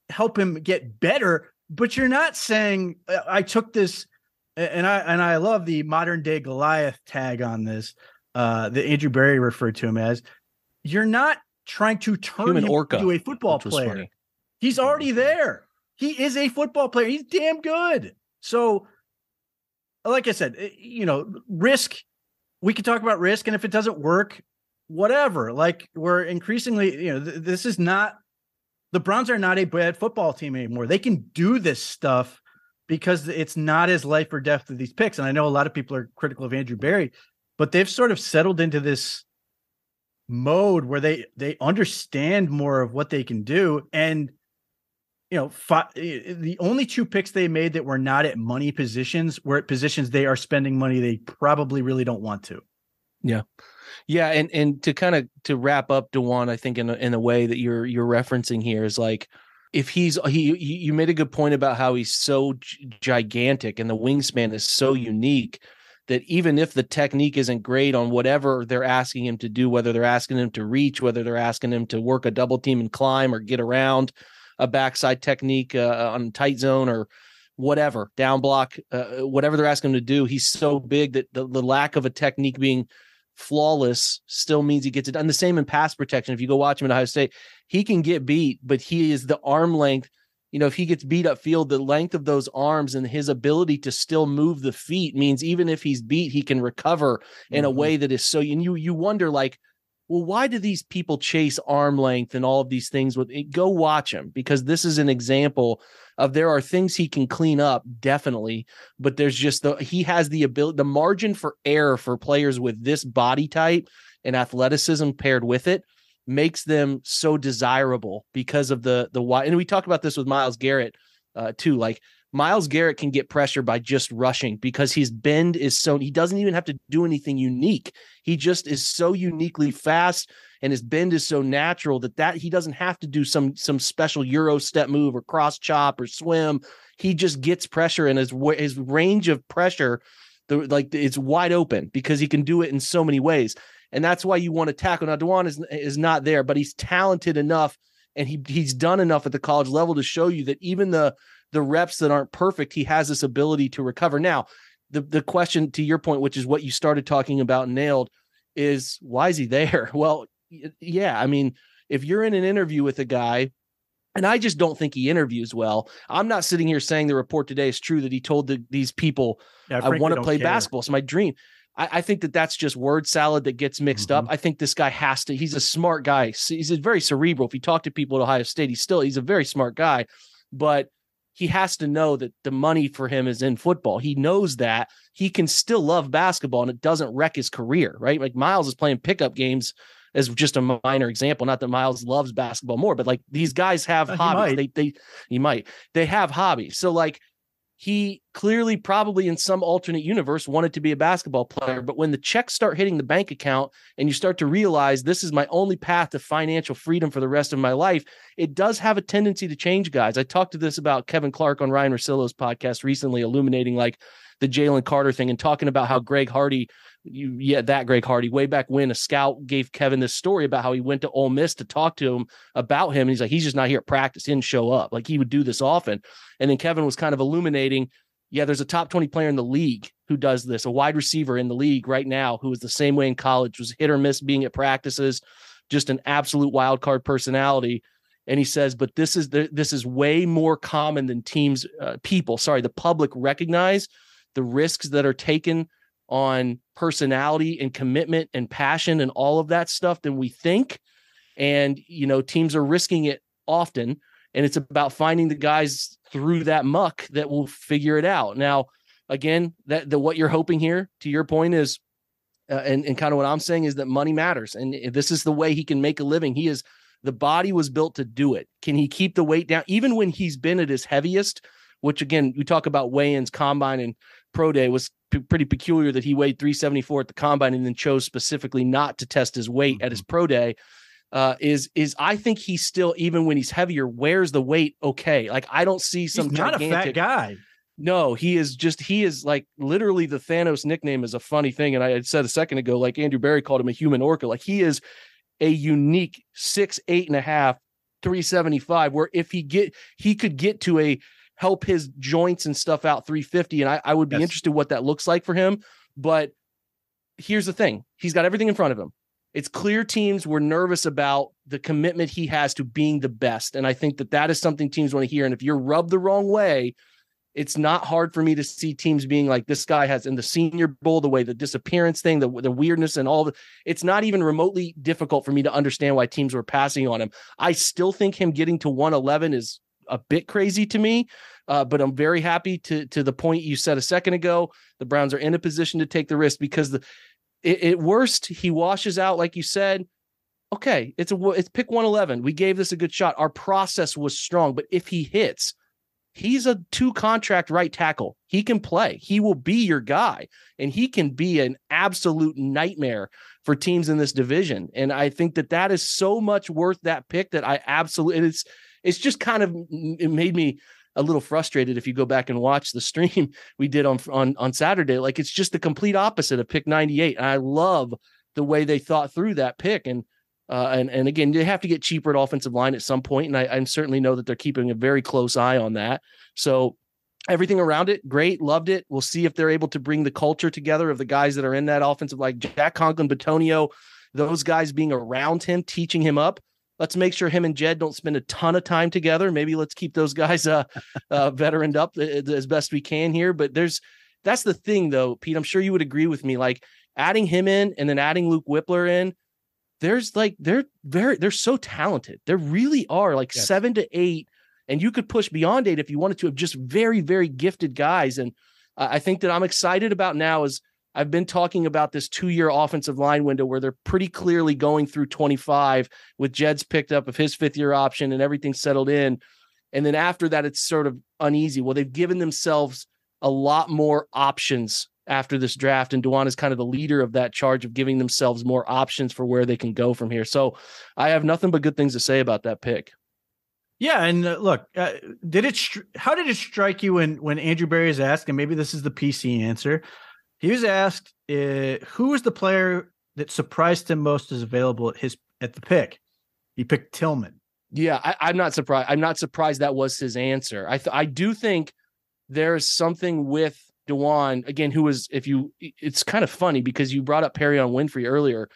help him get better, but you're not saying, I took this, and I love the modern day Goliath tag on this, that Andrew Berry referred to him as. You're not trying to turn him into a football player. Funny. He's already there. He is a football player. He's damn good. So, like I said, risk, we could talk about risk, and if it doesn't work, whatever. Like, we're increasingly, this is not, the Browns are not a bad football team anymore. They can do this stuff because it's not as life or death to these picks. And I know a lot of people are critical of Andrew Berry, but they've sort of settled into this mode where they understand more of what they can do. And, the only two picks they made that were not at money positions were at positions they are spending money they probably really don't want to. Yeah. Yeah. And to wrap up, DeJuan, I think in a way that you're referencing here is like, if you made a good point about how he's so gigantic and the wingspan is so unique that even if the technique isn't great on whatever they're asking him to do, whether they're asking him to reach, whether they're asking him to work a double team and climb or get around a backside technique on tight zone or whatever, down block, whatever they're asking him to do, he's so big that the lack of a technique being flawless still means he gets it done. The same in pass protection. If you go watch him at Ohio State, he can get beat, but he is the arm length. If he gets beat up field, the length of those arms and his ability to still move the feet means even if he's beat, he can recover in a way that is so, and you wonder, like, well, why do these people chase arm length and all of these things? Go watch him, because this is an example of, there are things he can clean up, definitely, but there's just he has the ability, the margin for error for players with this body type and athleticism paired with it makes them so desirable because of the wide. And we talked about this with Myles Garrett too. Like, Myles Garrett can get pressure by just rushing because his bend is so, he doesn't even have to do anything unique. He just is so uniquely fast, and his bend is so natural that he doesn't have to do some special Euro step move or cross chop or swim. He just gets pressure, and his range of pressure, it's wide open because he can do it in so many ways. And that's why you want to tackle. Now, DeJuan is not there, but he's talented enough, and he's done enough at the college level to show you that even the reps that aren't perfect, he has this ability to recover. Now, the question, to your point, which is what you started talking about and nailed, is why is he there? Well, yeah, I mean, if you're in an interview with a guy And I just don't think he interviews well. I'm not sitting here saying the report today is true that he told these people, I want to play basketball. It's my dream. I think that that's just word salad that gets mixed up. I think this guy he's a smart guy. He's a very cerebral. If you talk to people at Ohio State, he's a very smart guy, but he has to know that the money for him is in football. He knows that he can still love basketball and it doesn't wreck his career, right? Like Miles is playing pickup games as just a minor example. Not that Miles loves basketball more, but like these guys have hobbies. They have hobbies. So like he clearly probably in some alternate universe wanted to be a basketball player. But when the checks start hitting the bank account and you start to realize this is my only path to financial freedom for the rest of my life, it does have a tendency to change guys. I talked to this about Kevin Clark on Ryan Russillo's podcast recently, illuminating like the Jalen Carter thing and talking about how Greg Hardy, Greg Hardy, way back when a scout gave Kevin this story about how he went to Ole Miss to talk to him about him. And he's like, he's just not here at practice. He didn't show up. Like he would do this often. And then Kevin was kind of illuminating, there's a top 20 player in the league who does this, a wide receiver in the league right now who was the same way in college, was hit or miss being at practices, just an absolute wild card personality. And he says, but this is way more common than the public recognize the risks that are taken on personality and commitment and passion and all of that stuff than we think. And, teams are risking it often. And it's about finding the guys through that muck that will figure it out. Now, again, what you're hoping here, to your point, is, and kind of what I'm saying is that money matters. And this is the way he can make a living. The body was built to do it. Can he keep the weight down? Even when he's been at his heaviest, which again, we talk about weigh-ins, combine, and pro day, was pretty peculiar that he weighed 374 at the combine and then chose specifically not to test his weight at his pro day. Is I think he still, even when he's heavier, wears the weight okay. Like I don't see some he's not gigantic, a fat guy. No, he is like literally the Thanos nickname is a funny thing. And I had said a second ago, like Andrew Barry called him a human orca. Like he is a unique 6'8.5", 375, where if he could get to help his joints and stuff out 350. And I would be interested what that looks like for him. But here's the thing. He's got everything in front of him. It's clear teams were nervous about the commitment he has to being the best. And I think that is something teams want to hear. And if you're rubbed the wrong way, it's not hard for me to see teams being like, this guy has in the Senior Bowl, the way the disappearance thing, the weirdness and all it's not even remotely difficult for me to understand why teams were passing on him. I still think him getting to 111 is a bit crazy to me, but I'm very happy to the point you said a second ago. The Browns are in a position to take the risk because at worst he washes out, like you said. Okay, it's pick 111. We gave this a good shot. Our process was strong, but if he hits, he's a 2-contract right tackle. He can play. He will be your guy, and he can be an absolute nightmare for teams in this division. And I think that is so much worth that pick that I absolutely. It's just kind of, it made me a little frustrated. If you go back and watch the stream we did on Saturday, like it's just the complete opposite of pick 98. And I love the way they thought through that pick. And again, they have to get cheaper at offensive line at some point. And I certainly know that they're keeping a very close eye on that. So everything around it, great. Loved it. We'll see if they're able to bring the culture together of the guys that are in that offensive, like Jack Conklin, Batonio, those guys being around him, teaching him up. Let's make sure him and Jed don't spend a ton of time together. Maybe let's keep those guys veteraned up as best we can here. But that's the thing, though, Pete. I'm sure you would agree with me. Like adding him in and then adding Luke Whippler in, they're so talented. They really are, like 7 to 8, and you could push beyond 8 if you wanted to, of just very, very gifted guys. And I think that I'm excited about now is I've been talking about this 2-year offensive line window where they're pretty clearly going through 25 with Jed's picked up of his 5th-year option and everything settled in. And then after that, it's sort of uneasy. Well, they've given themselves a lot more options after this draft, and Dewan is kind of the leader of that charge of giving themselves more options for where they can go from here. So I have nothing but good things to say about that pick. Yeah, and look, how did it strike you when Andrew Berry is asked, and maybe this is the PC answer, he was asked who was the player that surprised him most as available at the pick? He picked Tillman. Yeah, I'm not surprised. I'm not surprised that was his answer. I do think there's something with Dewan, again, who was, it's kind of funny because you brought up Perrion Winfrey earlier.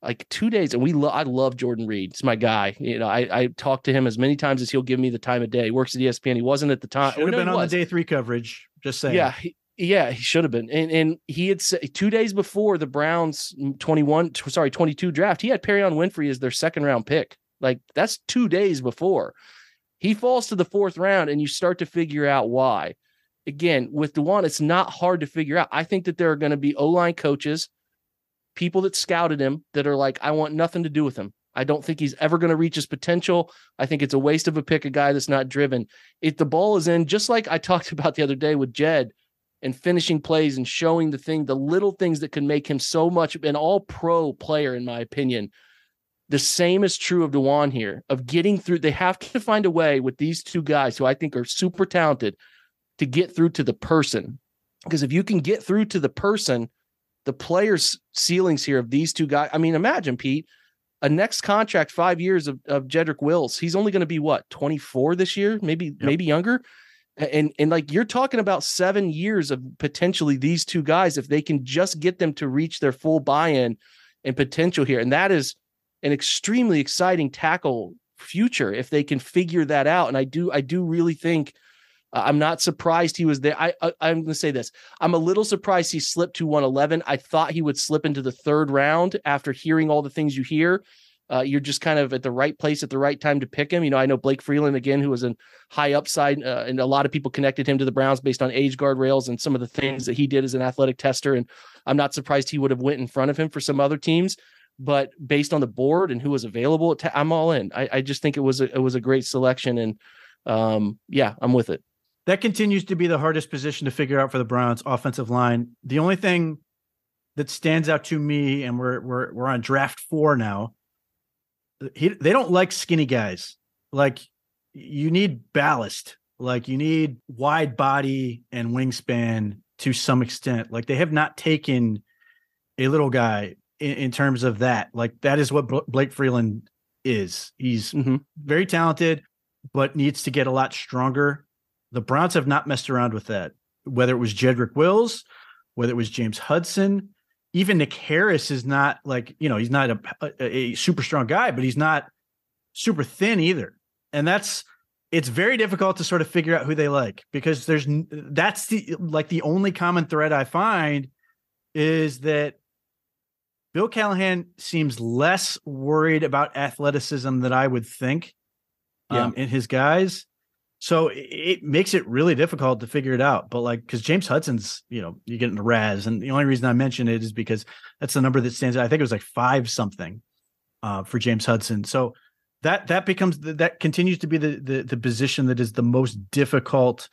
like 2 days. And I love Jordan Reed. It's my guy. You know, I talk to him as many times as he'll give me the time of day. He works at ESPN. He wasn't at the time. Should have been on the day 3 coverage. Just saying. Yeah, he should have been. And he had said 2 days before the Browns 22 draft, he had Perion Winfrey as their second round pick. Like, that's 2 days before. He falls to the 4th round, and you start to figure out why. Again, with DeJuan, it's not hard to figure out. I think that there are going to be O-line coaches, people that scouted him, that are like, I want nothing to do with him. I don't think he's ever going to reach his potential. I think it's a waste of a pick, a guy that's not driven. If the ball is in, just like I talked about the other day with Jed, and finishing plays and showing the little things that can make him so much an all-pro player, in my opinion. The same is true of DeJuan here, of getting through. They have to find a way with these two guys who I think are super talented to get through to the person. Because if you can get through to the person, the players' ceilings here of these two guys, I mean, imagine, Pete, a next contract, 5 years of Jedrick Wills. He's only going to be, 24 this year, maybe younger. And like, you're talking about 7 years of potentially these two guys, if they can just get them to reach their full buy-in and potential here. And that is an extremely exciting tackle future if they can figure that out. And I do really think I'm not surprised he was there. I'm going to say this. I'm a little surprised he slipped to 111. I thought he would slip into the 3rd round after hearing all the things you hear. You're just kind of at the right place at the right time to pick him. You know, I know Blake Freeland, again, who was a high upside, and a lot of people connected him to the Browns based on age guardrails and some of the things that he did as an athletic tester. And I'm not surprised he would have went in front of him for some other teams, but based on the board and who was available, I'm all in. I just think it was a great selection. And I'm with it. That continues to be the hardest position to figure out for the Browns offensive line. The only thing that stands out to me, and we're on draft 4 now, they don't like skinny guys. Like, you need ballast. Like, you need wide body and wingspan to some extent. Like, they have not taken a little guy in terms of that. Like, that is what Blake Freeland is. He's very talented, but needs to get a lot stronger. The Browns have not messed around with that, whether it was Jedrick Wills, whether it was James Hudson. Even Nick Harris is not, like, you know, he's not a super strong guy, but he's not super thin either. And it's very difficult to sort of figure out who they like, because that's the only common thread I find is that Bill Callahan seems less worried about athleticism than I would think in his guys. So it makes it really difficult to figure it out. But, like, because James Hudson's, you know, you get into Raz, and the only reason I mention it is because that's the number that stands out. I think it was like 5 something for James Hudson. So that continues to be the position that is the most difficult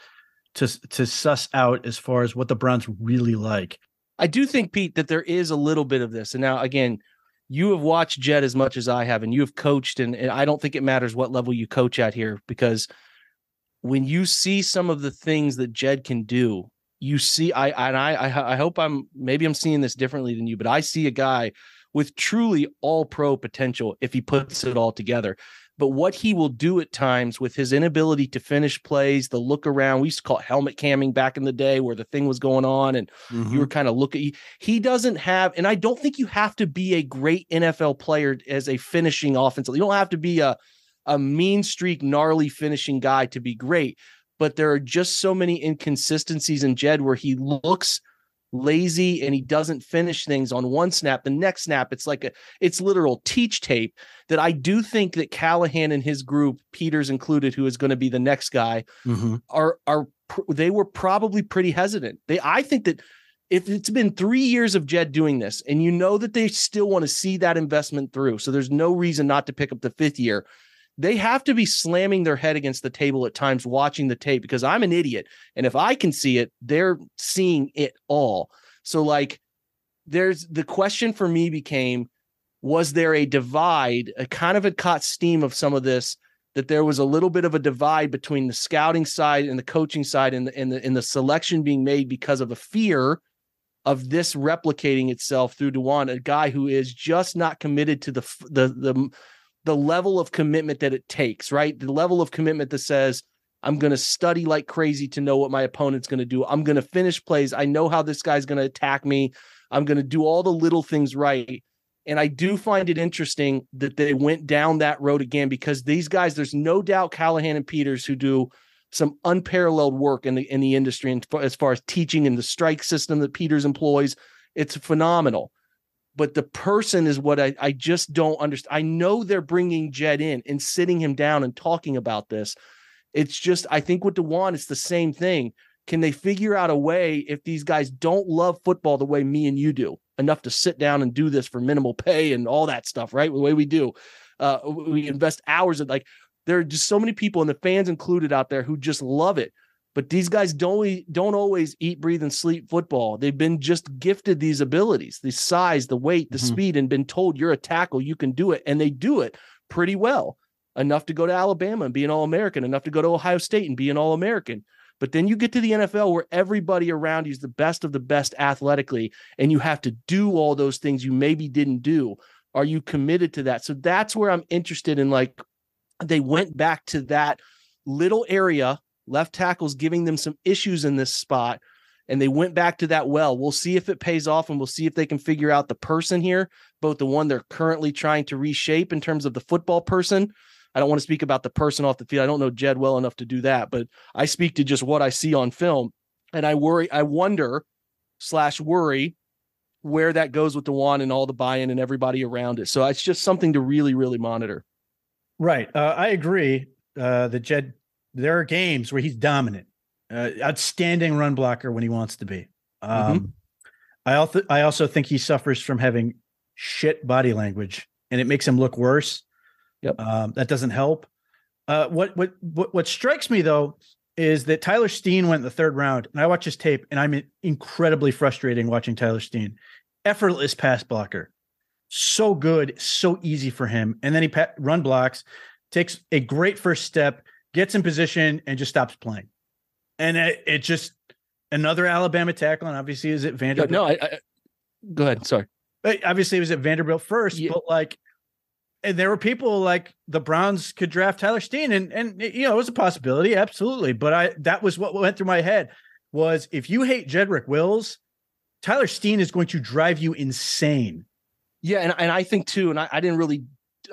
to suss out as far as what the Browns really like. I do think, Pete, that there is a little bit of this. And now, again, you have watched Jed as much as I have, and you have coached, and I don't think it matters what level you coach at here, because when you see some of the things that Jed can do, you see, I hope I'm seeing this differently than you, but I see a guy with truly all pro potential if he puts it all together. But what he will do at times with his inability to finish plays, the look around, we used to call it helmet camming back in the day, where the thing was going on and you were kind of looking. He doesn't have, and I don't think you have to be a great NFL player as a finishing offensive. You don't have to be a mean streak, gnarly finishing guy to be great, but there are just so many inconsistencies in Jed where he looks lazy and he doesn't finish things on one snap. The next snap, it's literal teach tape that I do think that Callahan and his group, Peters included, who is going to be the next guy, they were probably pretty hesitant. I think that if it's been 3 years of Jed doing this, and you know that they still want to see that investment through, so there's no reason not to pick up the 5th year. They have to be slamming their head against the table at times watching the tape, because I'm an idiot. And if I can see it, they're seeing it all. So, like, the question for me became, was there a divide? I kind of had caught steam of some of this, that there was a little bit of a divide between the scouting side and the coaching side and the selection being made because of the fear of this replicating itself through DeJuan, a guy who is just not committed to the level of commitment that it takes, right? The level of commitment that says, I'm going to study like crazy to know what my opponent's going to do. I'm going to finish plays. I know how this guy's going to attack me. I'm going to do all the little things right. And I do find it interesting that they went down that road again, because these guys, there's no doubt Callahan and Peters, who do some unparalleled work in the industry, and as far as teaching and the strike system that Peters employs, it's phenomenal. But the person is what I just don't understand. I know they're bringing Jed in and sitting him down and talking about this. It's just, I think with DeJuan, it's the same thing. Can they figure out a way, if these guys don't love football the way me and you do, enough to sit down and do this for minimal pay and all that stuff, right? The way we do, we invest hours in, like, there are just so many people, and the fans included, out there who just love it. But these guys don't always eat, breathe, and sleep football. They've been just gifted these abilities, the size, the weight, the speed, and been told you're a tackle, you can do it. And they do it pretty well, enough to go to Alabama and be an All-American, enough to go to Ohio State and be an All-American. But then you get to the NFL, where everybody around you is the best of the best athletically, and you have to do all those things you maybe didn't do. Are you committed to that? So that's where I'm interested in, like, they went back to that little area, left tackles giving them some issues in this spot, and they went back to that well. We'll see if it pays off, and we'll see if they can figure out the person here, both the one they're currently trying to reshape in terms of the football person. I don't want to speak about the person off the field. I don't know Jed well enough to do that, but I speak to just what I see on film, and I wonder / worry where that goes with DeJuan and all the buy-in and everybody around it. So it's just something to really, really monitor. Right. I agree that Jed, there are games where he's dominant, outstanding run blocker when he wants to be. I also think he suffers from having shit body language, and it makes him look worse. Yep. That doesn't help. What strikes me, though, is that Tyler Steen went in the 3rd round, and I watch his tape, and I'm incredibly frustrating watching Tyler Steen. Effortless pass blocker. So good, so easy for him. And then he run blocks, takes a great first step, gets in position, and just stops playing. And it just, another Alabama tackle, and obviously is at Vanderbilt. No, I go ahead. Sorry. Obviously it was at Vanderbilt first, but like, and there were people like the Browns could draft Tyler Steen, and you know, it was a possibility, absolutely. But that was what went through my head, was if you hate Jedrick Wills, Tyler Steen is going to drive you insane. Yeah, and I think too, and I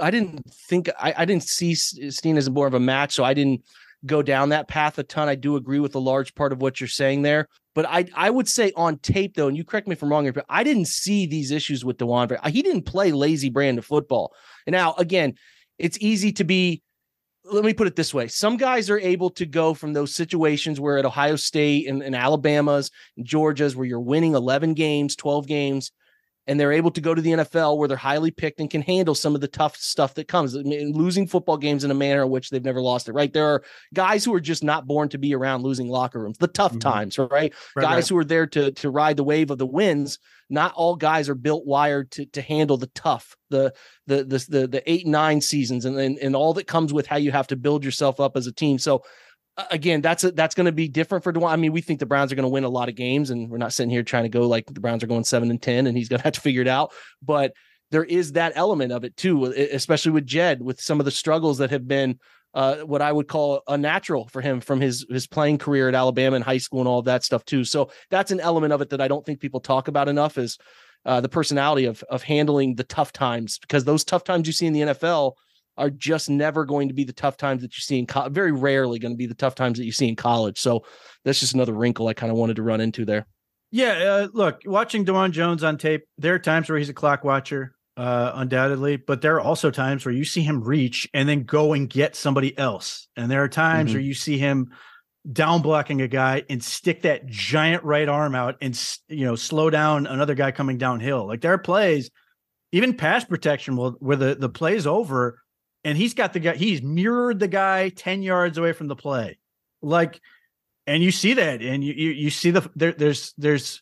didn't see Steen as more of a match, so I didn't go down that path a ton. I do agree with a large part of what you're saying there, but I would say on tape, though, and you correct me if I'm wrong here, but I didn't see these issues with DeJuan. He didn't play lazy brand of football. And now, again, it's easy to be, let me put it this way. Some guys are able to go from those situations where at Ohio State and Alabama's and Georgia's, where you're winning 11 games, 12 games, and they're able to go to the NFL where they're highly picked and can handle some of the tough stuff that comes. I mean, losing football games in a manner in which they've never lost it, right? There are guys who are just not born to be around losing locker rooms, the tough times, right? Guys who are there to ride the wave of the wins. Not all guys are built wired to handle the tough, the 8-9 seasons and all that comes with how you have to build yourself up as a team. So again, that's going to be different for DeJuan. I mean, we think the Browns are going to win a lot of games, and we're not sitting here trying to go like the Browns are going 7-10 and he's going to have to figure it out. But there is that element of it too, especially with Jed, with some of the struggles that have been what I would call unnatural for him from his playing career at Alabama and high school and all of that stuff too. So that's an element of it that I don't think people talk about enough, is the personality of handling the tough times, because those tough times you see in the NFL are just never going to be the tough times that you see in very rarely going to be the tough times that you see in college. So that's just another wrinkle I kind of wanted to run into there. Yeah. Look, watching DeJuan Jones on tape, there are times where he's a clock watcher, undoubtedly, but there are also times where you see him reach and then go and get somebody else. And there are times where you see him down blocking a guy and stick that giant right arm out and, you know, slow down another guy coming downhill. Like there are plays, even pass protection, where the play's over, and he's got the guy, he's mirrored the guy 10 yards away from the play. Like, and you see that, and you see there's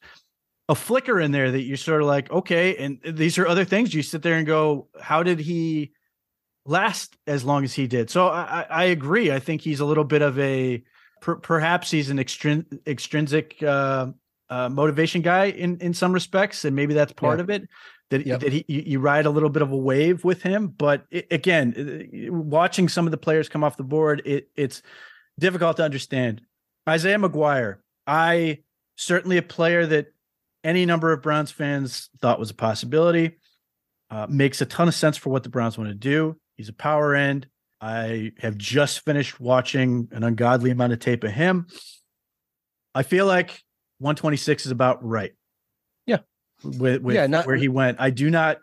a flicker in there that you're sort of like, okay. And these are other things you sit there and go, how did he last as long as he did? So I agree. I think he's a little bit of a, perhaps he's an extrinsic motivation guy in some respects. And maybe that's part of it. That you ride a little bit of a wave with him. But again, watching some of the players come off the board, it's difficult to understand. Isaiah McGuire, certainly a player that any number of Browns fans thought was a possibility. Makes a ton of sense for what the Browns want to do. He's a power end. I have just finished watching an ungodly amount of tape of him. I feel like 126 is about right. Yeah. With where he went. I do not,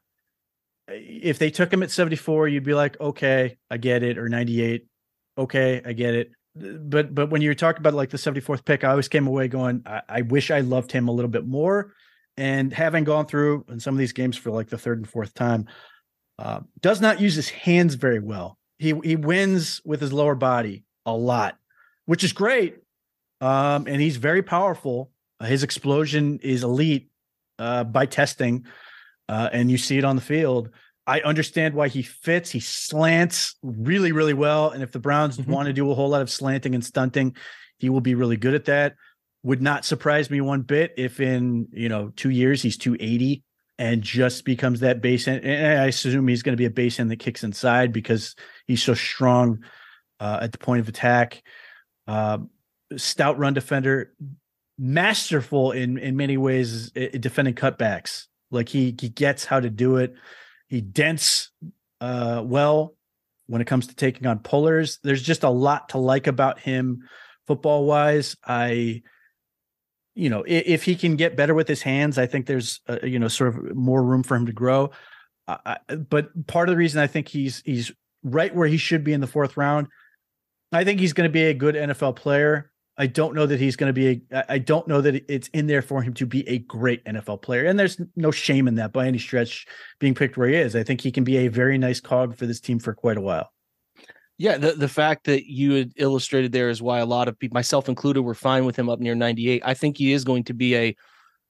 if they took him at 74, you'd be like, okay, I get it. Or 98. Okay, I get it. But when you're talking about like the 74th pick, I always came away going, I wish I loved him a little bit more. And having gone through in some of these games for like the third and fourth time, does not use his hands very well. He wins with his lower body a lot, which is great. And he's very powerful. His explosion is elite by testing, and you see it on the field. I understand why he fits. He slants really, really well. And if the Browns want to do a whole lot of slanting and stunting, he will be really good at that. Would not surprise me one bit if in 2 years he's 280 and just becomes that base end. And I assume he's going to be a base end that kicks inside because he's so strong at the point of attack. Stout run defender, masterful in many ways at defending cutbacks. Like he gets how to do it. He dents well when it comes to taking on pullers. There's just a lot to like about him football wise. If he can get better with his hands, I think there's sort of more room for him to grow. But part of the reason I think he's right where he should be in the fourth round, I think he's going to be a good NFL player. I don't know that he's going to be I don't know that it's in there for him to be a great NFL player. And there's no shame in that by any stretch being picked where he is. I think he can be a very nice cog for this team for quite a while. Yeah, the fact that you had illustrated there is why a lot of people, myself included, were fine with him up near 98. I think he is going to be a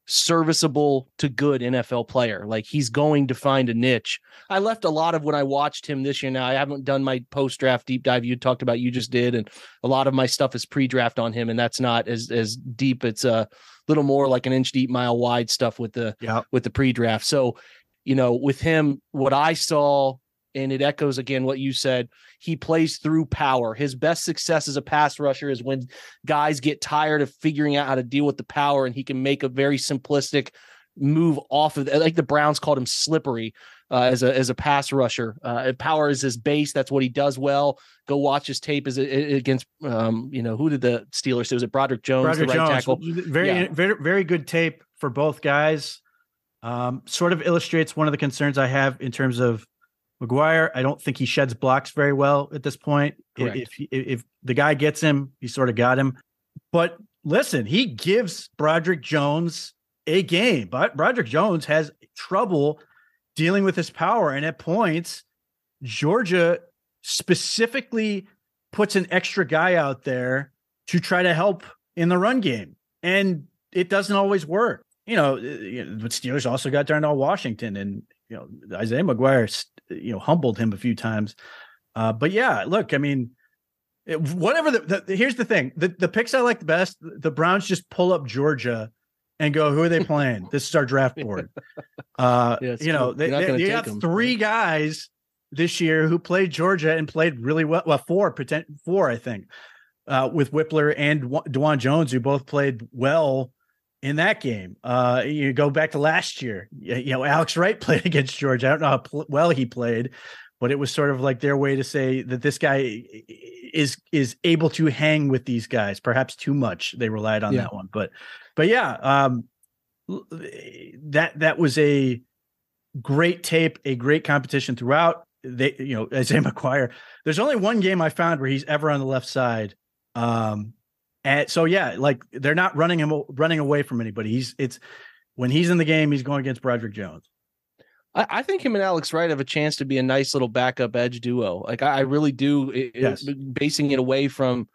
serviceable to good NFL player. Like he's going to find a niche. I left a lot of when I watched him this year. Now I haven't done my post-draft deep dive you talked about, you just did, and a lot of my stuff is pre-draft on him, and that's not as deep. It's a little more like an inch deep, mile wide stuff with the pre-draft. So, with him, what I saw, and it echoes again what you said, he plays through power. His best success as a pass rusher is when guys get tired of figuring out how to deal with the power, and he can make a very simplistic move off of, like the Browns called him slippery as a pass rusher. Power is his base. That's what he does well. Go watch his tape against who did the Steelers? Was it Broderick Jones, the right tackle? Very, very good tape for both guys. Sort of illustrates one of the concerns I have in terms of McGuire. I don't think he sheds blocks very well at this point. If the guy gets him, he sort of got him. But listen, he gives Broderick Jones a game. But Broderick Jones has trouble dealing with his power. And at points, Georgia specifically puts an extra guy out there to try to help in the run game. And it doesn't always work. But Steelers also got Darnell Washington, and Isaiah McGuire humbled him a few times. But yeah, look, I mean, whatever here's the thing, the picks I like the best, the Browns just pull up Georgia and go, who are they playing? This is our draft board. They got three guys this year who played Georgia and played really well. Well, four, I think, with Whippler and DeJuan Jones, who both played well in that game. You go back to last year, Alex Wright played against Georgia. I don't know how well he played, but it was sort of like their way to say that this guy is able to hang with these guys, perhaps too much. They relied on that one, but yeah, that was a great tape, a great competition throughout. Isaiah McGuire, there's only one game I found where he's ever on the left side. And so, yeah, like they're not running away from anybody. It's when he's in the game, he's going against Broderick Jones. I think him and Alex Wright have a chance to be a nice little backup edge duo. Like I really do. Yes. Basing it away from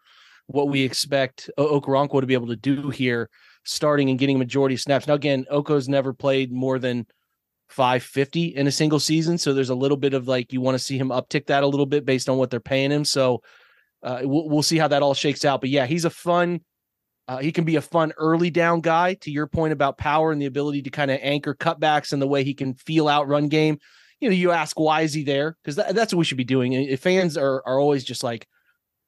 what we expect Okoronkwo to be able to do here, starting and getting majority of snaps. Now, again, Oko's never played more than 550 in a single season. So there's a little bit of like, you want to see him uptick that a little bit based on what they're paying him. So we'll see how that all shakes out. But yeah, he's he can be a fun early down guy, to your point about power and the ability to kind of anchor cutbacks and the way he can feel out run game. You ask, why is he there? Because that's what we should be doing. And fans are always just like,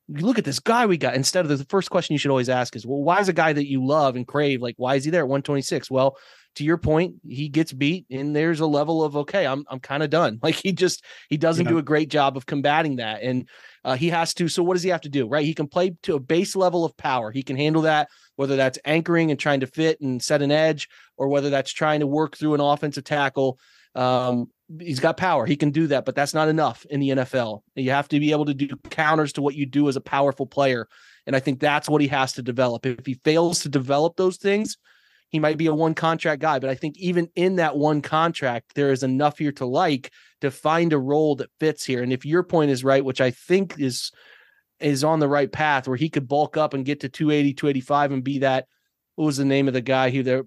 look at this guy we got. Instead of the first question you should always ask is, well, why is a guy that you love and crave, like, why is he there at 126? Well, to your point, he gets beat and there's a level of, okay, I'm kind of done. Like he doesn't do a great job of combating that. And he has to. So what does he have to do? Right. He can play to a base level of power. He can handle that, whether that's anchoring and trying to fit and set an edge, or whether that's trying to work through an offensive tackle. He's got power. He can do that, but that's not enough in the NFL. You have to be able to do counters to what you do as a powerful player. And I think that's what he has to develop. If he fails to develop those things, he might be a one contract guy. But I think even in that one contract, there is enough here to find a role that fits here. And if your point is right, which I think is on the right path, where he could bulk up and get to 280, 285 and be that, what was the name of the guy who there,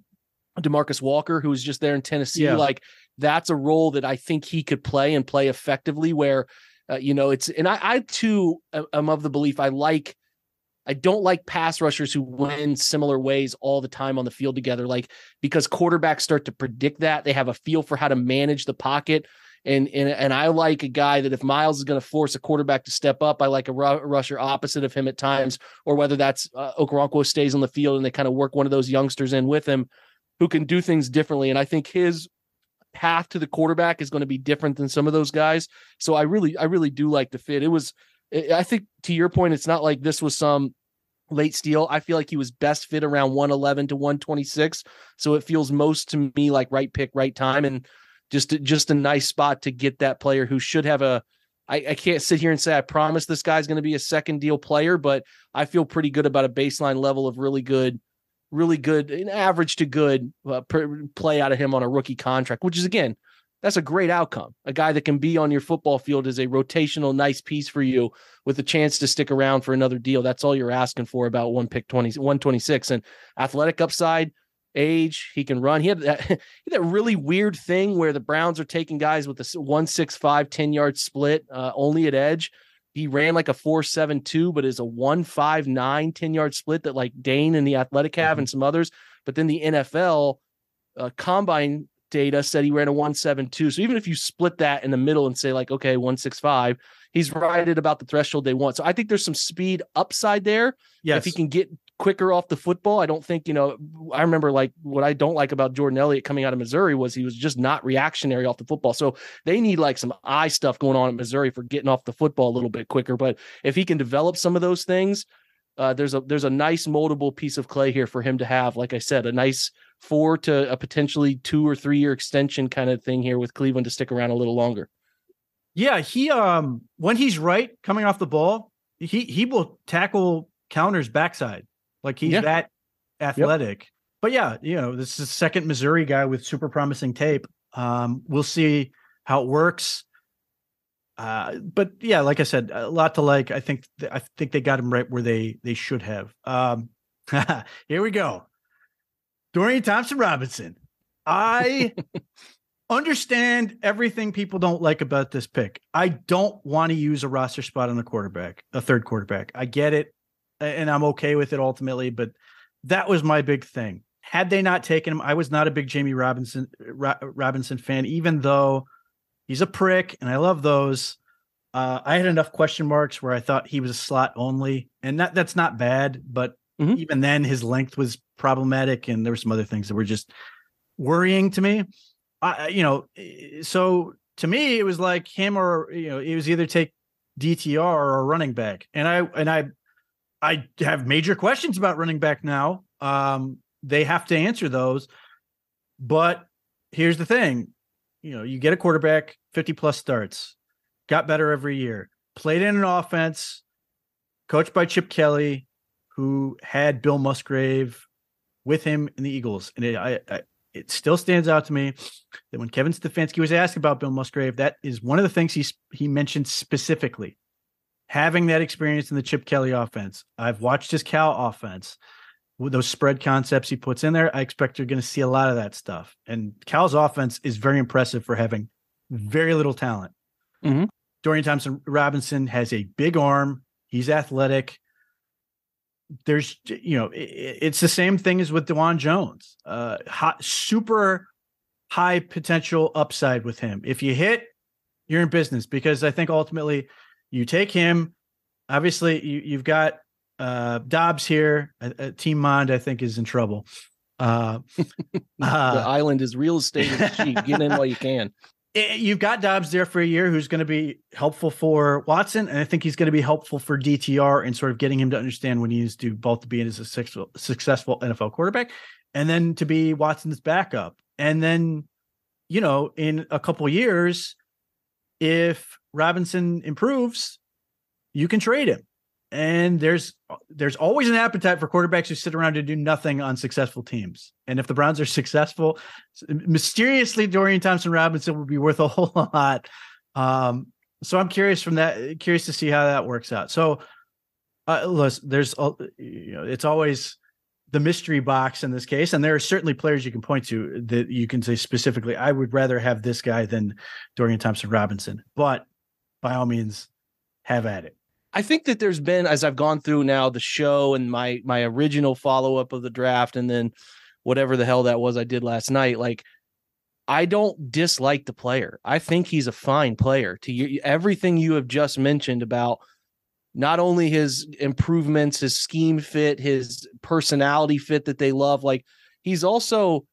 DeMarcus Walker, who was just there in Tennessee. Yeah. Like that's a role that I think he could play and play effectively where, it's, and I too am of the belief I don't like pass rushers who win similar ways all the time on the field together, like because quarterbacks start to predict that. They have a feel for how to manage the pocket. And I like a guy that if Miles is going to force a quarterback to step up, I like a rusher opposite of him at times, or whether that's Okoronkwo stays on the field and they kind of work one of those youngsters in with him who can do things differently. And I think his path to the quarterback is going to be different than some of those guys. So I really do like the fit. I think to your point, it's not like this was some late steal. I feel like he was best fit around 111 to 126. So it feels most to me like right pick, right time. And just a nice spot to get that player who should have I can't sit here and say, I promise this guy's going to be a second deal player, but I feel pretty good about a baseline level of really good, an average to good play out of him on a rookie contract, which is, again, that's a great outcome. A guy that can be on your football field is a rotational, nice piece for you with a chance to stick around for another deal. That's all you're asking for about 126 and athletic upside, age. He can run. He had that really weird thing where the Browns are taking guys with a 165, 10-yard split only at edge. He ran like a 4.72, but is a 1.59, 10-yard split that like Dane and the Athletic have and some others. But then the NFL combine data said he ran a 1.72. So even if you split that in the middle and say like, okay, 1.65, he's right at about the threshold they want. So I think there's some speed upside there. Yes. If he can get quicker off the football, I don't think, I remember like what I don't like about Jordan Elliott coming out of Missouri was he was just not reactionary off the football. So they need like some eye stuff going on at Missouri for getting off the football a little bit quicker. But if he can develop some of those things, there's a nice moldable piece of clay here for him to have, like I said, a nice 4 to a potentially 2 or 3 year extension kind of thing here with Cleveland to stick around a little longer. Yeah, he when he's right coming off the ball, he will tackle counters backside. Like he's that athletic. Yep. But yeah, this is the second Missouri guy with super promising tape. We'll see how it works. But yeah, like I said, a lot to like. I think they got him right where they should have. Here we go. Dorian Thompson-Robinson. I understand everything people don't like about this pick. I don't want to use a roster spot on a third quarterback. I get it, and I'm okay with it ultimately, but that was my big thing. Had they not taken him, I was not a big Jamie Robinson fan, even though he's a prick, and I love those. I had enough question marks where I thought he was a slot only, and that's not bad, but even then his length was problematic, and there were some other things that were just worrying to me. So to me, it was like him or it was either take DTR or a running back, and I have major questions about running back now. They have to answer those, but here's the thing: you get a quarterback, 50 plus starts, got better every year, played in an offense coached by Chip Kelly, who had Bill Musgrave with him in the Eagles. And it still stands out to me that when Kevin Stefanski was asked about Bill Musgrave, that is one of the things he mentioned specifically, having that experience in the Chip Kelly offense. I've watched his Cal offense with those spread concepts he puts in there. I expect you're going to see a lot of that stuff. And Cal's offense is very impressive for having very little talent. Mm-hmm. Dorian Thompson-Robinson has a big arm. He's athletic. There's, it's the same thing as with DeJuan Jones. Super high potential upside with him. If you hit, you're in business, because I think ultimately you take him. Obviously, you've got Dobbs here. Team Mond, I think, is in trouble. The island is real estate is cheap. Get in while you can. You've got Dobbs there for a year, who's going to be helpful for Watson, and I think he's going to be helpful for DTR in sort of getting him to understand when he needs to both to be a successful NFL quarterback, and then to be Watson's backup. And then, in a couple of years, if Robinson improves, you can trade him. And there's always an appetite for quarterbacks who sit around and do nothing on successful teams. And if the Browns are successful, mysteriously Dorian Thompson-Robinson would be worth a whole lot. So I'm curious to see how that works out. So listen, it's always the mystery box in this case. And there are certainly players you can point to that you can say specifically, I would rather have this guy than Dorian Thompson-Robinson, but by all means have at it. I think that there's been, as I've gone through now the show and my original follow-up of the draft, and then whatever the hell that was I did last night, like, I don't dislike the player. I think he's a fine player. Everything you have just mentioned about not only his improvements, his scheme fit, his personality fit that they love, like, he's also,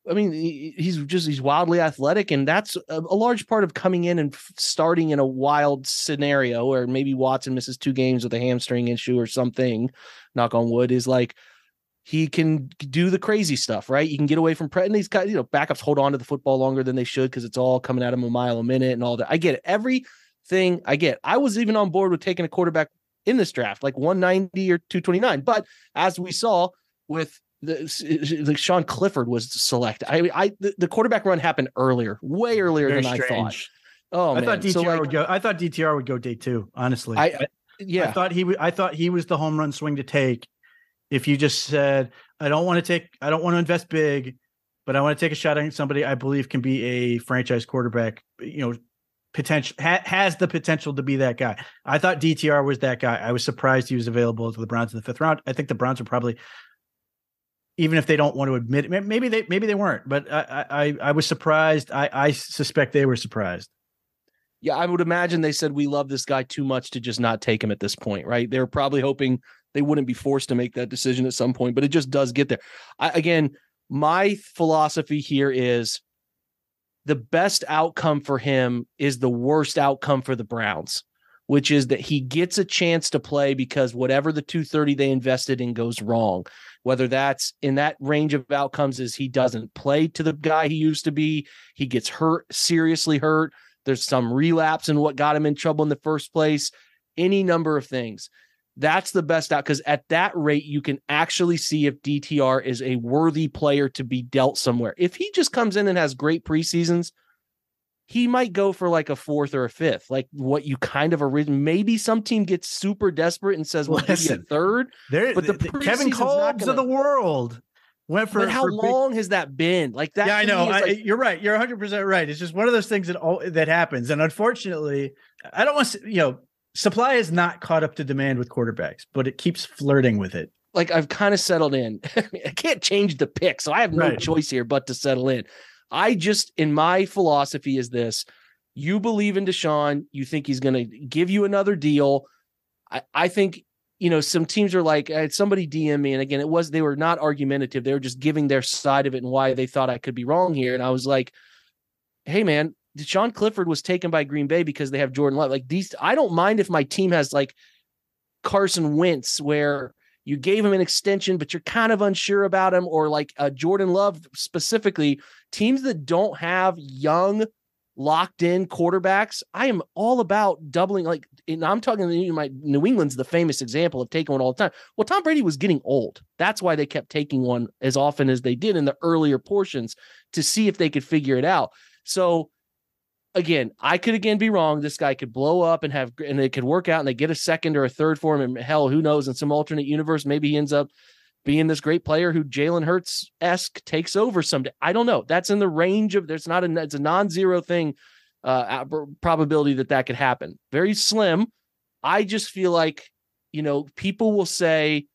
I mean, he's wildly athletic, and that's a large part of coming in and starting in a wild scenario where maybe Watson misses 2 games with a hamstring issue or something, knock on wood, is like, he can do the crazy stuff, right? You can get away from and these guys, backups hold on to the football longer than they should because it's all coming at them a mile a minute and all that. I get it. Everything I get. I was even on board with taking a quarterback in this draft, like 190 or 229. But as we saw with the Sean Clifford was selected. The quarterback run happened way earlier than I thought. Oh, I thought DTR would go. I thought DTR would go day 2. Honestly, I thought he was the home run swing to take. If you just said, I don't want to invest big, but I want to take a shot at somebody I believe can be a franchise quarterback, potential has the potential to be that guy. I thought DTR was that guy. I was surprised he was available to the Browns in the 5th round. I think the Browns are probably, even if they don't want to admit it, maybe they weren't, but I was surprised. I suspect they were surprised. Yeah, I would imagine they said, we love this guy too much to just not take him at this point, right? They were probably hoping they wouldn't be forced to make that decision at some point, but it just does get there. Again, my philosophy here is the best outcome for him is the worst outcome for the Browns, which is that he gets a chance to play because whatever the 230 they invested in goes wrong. Whether that's in that range of outcomes is he doesn't play to the guy he used to be, he gets hurt, seriously hurt, there's some relapse in what got him in trouble in the first place, any number of things. That's the best out, because at that rate, you can actually see if DTR is a worthy player to be dealt somewhere. If he just comes in and has great preseasons, he might go for like a 4th or a 5th, like what you kind of maybe some team gets super desperate and says, well, give you a 3rd. But the Kevin Kolbs of the world went for. But how long has that been? Like that? Yeah, I know. You're right. You're 100% right. It's just one of those things that happens, and unfortunately, I don't want to. Supply is not caught up to demand with quarterbacks, but it keeps flirting with it. Like, I've kind of settled in. I can't change the pick, so I have no choice here but to settle in. In my philosophy is this: you believe in Deshaun, you think he's going to give you another deal. I think, some teams are like, I had somebody DM me, and again, they were not argumentative. They were just giving their side of it and why they thought I could be wrong here. And I was like, hey man, Sean Clifford was taken by Green Bay because they have Jordan Love. Like, these, I don't mind if my team has like Carson Wentz, where you gave him an extension, but you're kind of unsure about him, or like Jordan Love specifically. Teams that don't have young, locked in quarterbacks, I am all about doubling. Like, and I'm talking New England's the famous example of taking one all the time. Well, Tom Brady was getting old. That's why they kept taking one as often as they did in the earlier portions to see if they could figure it out. So, again, I could be wrong. This guy could blow up and it could work out and they get a 2nd or a 3rd for him. And hell, who knows, in some alternate universe, maybe he ends up being this great player who Jalen Hurts-esque takes over someday. I don't know. That's in the range of, it's a non-zero thing, probability that could happen. Very slim. I just feel like, people will say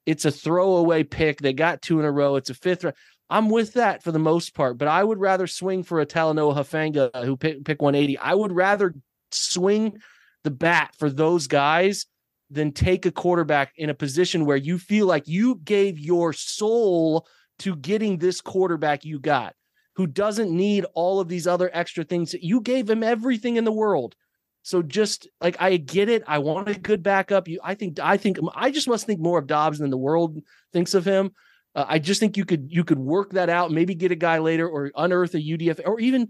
it's a throwaway pick. They got 2 in a row. It's a 5th round. I'm with that for the most part, but I would rather swing for a Talanoa Hufanga who pick 180. I would rather swing the bat for those guys than take a quarterback in a position where you feel like you gave your soul to getting this quarterback you got, who doesn't need all of these other extra things. You gave him everything in the world. So just like, I get it. I want a good backup. I just must think more of Dobbs than the world thinks of him. I just think you could work that out, maybe get a guy later or unearth a UDF, or even,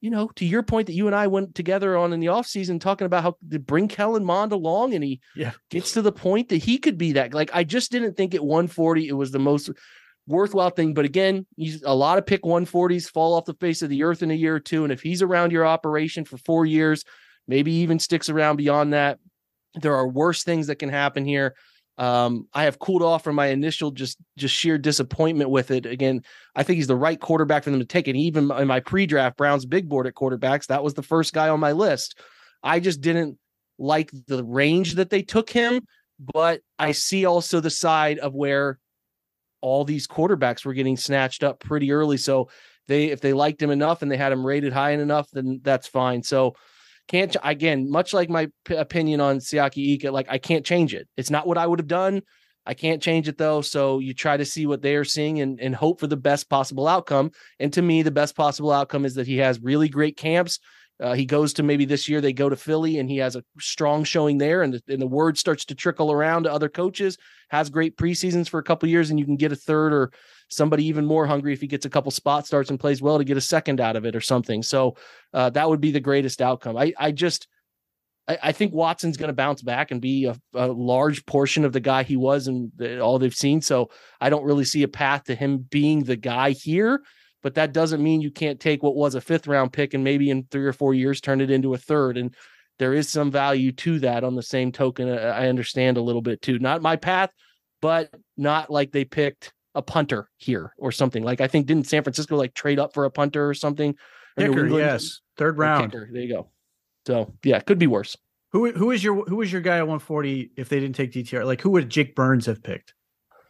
to your point that you and I went together on in the offseason talking about how to bring Kellen Mond along, and he gets to the point that he could be that. Like, I just didn't think at 140 it was the most worthwhile thing. But again, a lot of pick 140s fall off the face of the earth in a year or two. And if he's around your operation for 4 years, maybe even sticks around beyond that, there are worse things that can happen here. I have cooled off from my initial just sheer disappointment with it. Again, I think he's the right quarterback for them to take it. Even in my pre-draft Browns big board at quarterbacks, that was the first guy on my list. I just didn't like the range that they took him, but I see also the side of where all these quarterbacks were getting snatched up pretty early. So if they liked him enough and they had him rated high enough, then that's fine. So again, much like my opinion on Siaki Ika, like, I can't change it. It's not what I would have done. I can't change it though. So you try to see what they are seeing and hope for the best possible outcome. And to me, the best possible outcome is that he has really great camps. He goes to, maybe this year they go to Philly and he has a strong showing there, and the word starts to trickle around to other coaches, has great preseasons for a couple of years, and you can get a third or somebody even more hungry if he gets a couple spot starts and plays well to get a second out of it or something. So that would be the greatest outcome. I think Watson's going to bounce back and be a large portion of the guy he was and all they've seen. So I don't really see a path to him being the guy here, but that doesn't mean you can't take what was a 5th round pick and maybe in 3 or 4 years turn it into a third. And there is some value to that. On the same token, I understand a little bit too. Not my path, but not like they picked a punter here or something. Like, I think, didn't San Francisco like trade up for a punter or something? Kicker, yes, 3rd round. Kicker, there you go. So yeah, it could be worse. Who is your guy at 140 if they didn't take DTR? Like, who would Jake Burns have picked?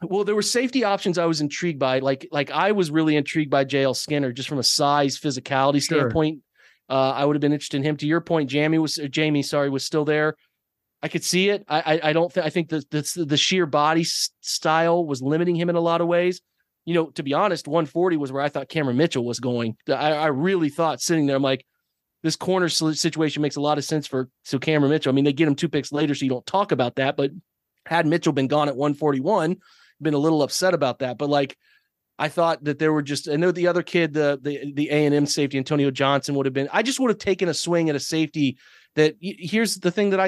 Well, there were safety options I was intrigued by. Like I was really intrigued by JL Skinner just from a size, physicality standpoint. I would have been interested in him. To your point, Jamie was still there. I could see it. I think the sheer body style was limiting him in a lot of ways. To be honest, 140 was where I thought Cameron Mitchell was going. I really thought, sitting there, I'm like, this corner situation makes a lot of sense for Cameron Mitchell. I mean, they get him 2 picks later, so you don't talk about that. But had Mitchell been gone at 141, been a little upset about that. But like, I thought that there were I know the other kid, the A&M safety, Antonio Johnson, would have been. I just would have taken a swing at a safety. Here's the thing that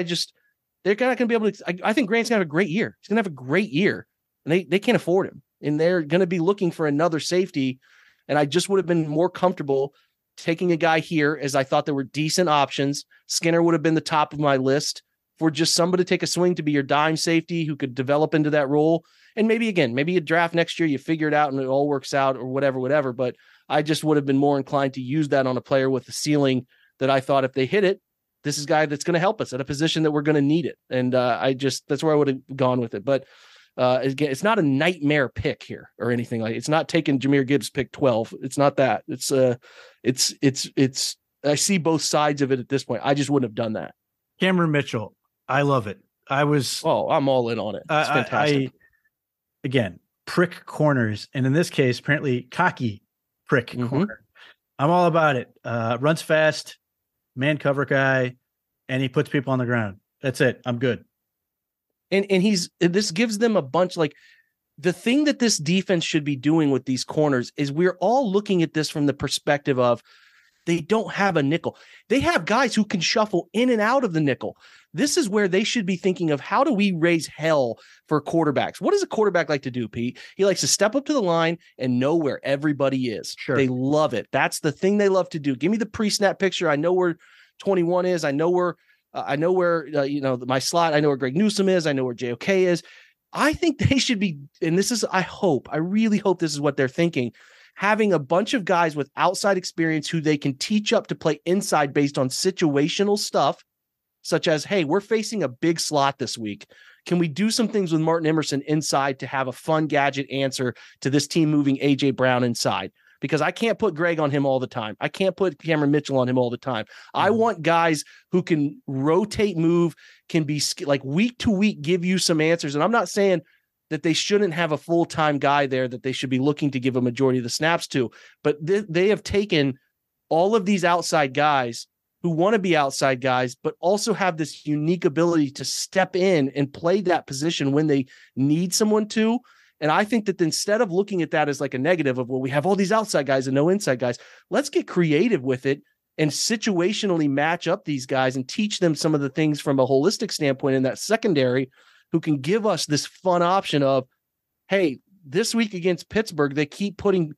they're not going to be able to. I think Grant's going to have a great year. He's going to have a great year, and they can't afford him, and they're going to be looking for another safety. And I just would have been more comfortable taking a guy here, as I thought there were decent options. Skinner would have been the top of my list for just somebody to take a swing to be your dime safety who could develop into that role. And maybe you draft next year, you figure it out and it all works out or whatever. But I just would have been more inclined to use that on a player with the ceiling that I thought, if they hit it, this is a guy that's going to help us at a position that we're going to need it. And that's where I would have gone with it. But again, it's not a nightmare pick here or anything like. It's not taking Jahmyr Gibbs pick 12. It's not that. It's I see both sides of it at this point. I just wouldn't have done that. Cameron Mitchell, I love it. I'm all in on it. It's fantastic. Again, prick corners, and in this case, apparently cocky prick corner. I'm all about it. Runs fast, man cover guy, and he puts people on the ground. That's it. I'm good. And this gives them a bunch. Like, the thing that this defense should be doing with these corners is we're all looking at this from the perspective of they don't have a nickel. They have guys who can shuffle in and out of the nickel. This is where they should be thinking of, how do we raise hell for quarterbacks? What does a quarterback like to do, Pete? He likes to step up to the line and know where everybody is. Sure. They love it. That's the thing they love to do. Give me the pre-snap picture. I know where 21 is. I know where my slot. I know where Greg Newsome is. I know where JOK is. I think they should be, and I really hope this is what they're thinking, having a bunch of guys with outside experience who they can teach up to play inside based on situational stuff, such as, hey, we're facing a big slot this week. Can we do some things with Martin Emerson inside to have a fun gadget answer to this team moving A.J. Brown inside? Because I can't put Greg on him all the time. I can't put Cameron Mitchell on him all the time. I want guys who can rotate, move, can be like week to week, give you some answers. And I'm not saying that they shouldn't have a full-time guy there that they should be looking to give a majority of the snaps to. But they have taken all of these outside guys who want to be outside guys, but also have this unique ability to step in and play that position when they need someone to. And I think that instead of looking at that as like a negative of, well, we have all these outside guys and no inside guys, let's get creative with it and situationally match up these guys and teach them some of the things from a holistic standpoint in that secondary, who can give us this fun option of, hey, this week against Pittsburgh, they keep putting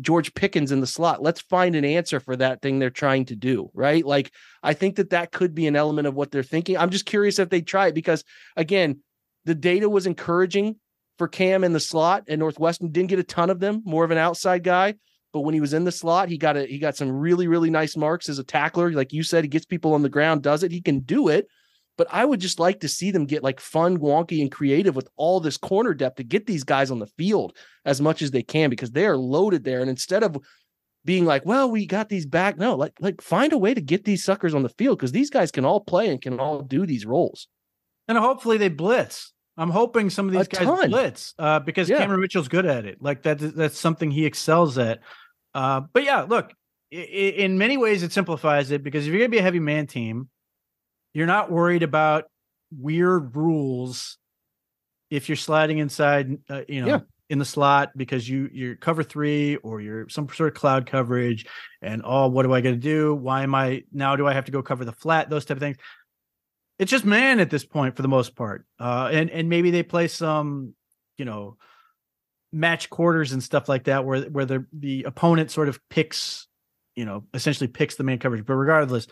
George Pickens in the slot. Let's find an answer for that thing they're trying to do, right? Like, I think that could be an element of what they're thinking. I'm just curious if they try it, because again, the data was encouraging for Cam in the slot, and Northwestern didn't get a ton of them, more of an outside guy. But when he was in the slot, he got some really, really nice marks as a tackler. Like you said, he gets people on the ground, does it. He can do it. But I would just like to see them get like fun, wonky, and creative with all this corner depth to get these guys on the field as much as they can, because they are loaded there. And instead of being like, well, we got these back, no, like find a way to get these suckers on the field, because these guys can all play and can all do these roles. And hopefully they blitz. I'm hoping some of these guys blitz because Cameron Mitchell's good at it. Like that's something he excels at. But yeah, look, in many ways it simplifies it, because if you're going to be a heavy man team, you're not worried about weird rules if you're sliding inside, in the slot, because you're cover 3 or you're some sort of cloud coverage, and what do I got to do? Do I have to go cover the flat? Those type of things. It's just man at this point for the most part. And maybe they play some, match quarters and stuff like that, where the opponent sort of picks, essentially picks the man coverage. But regardless,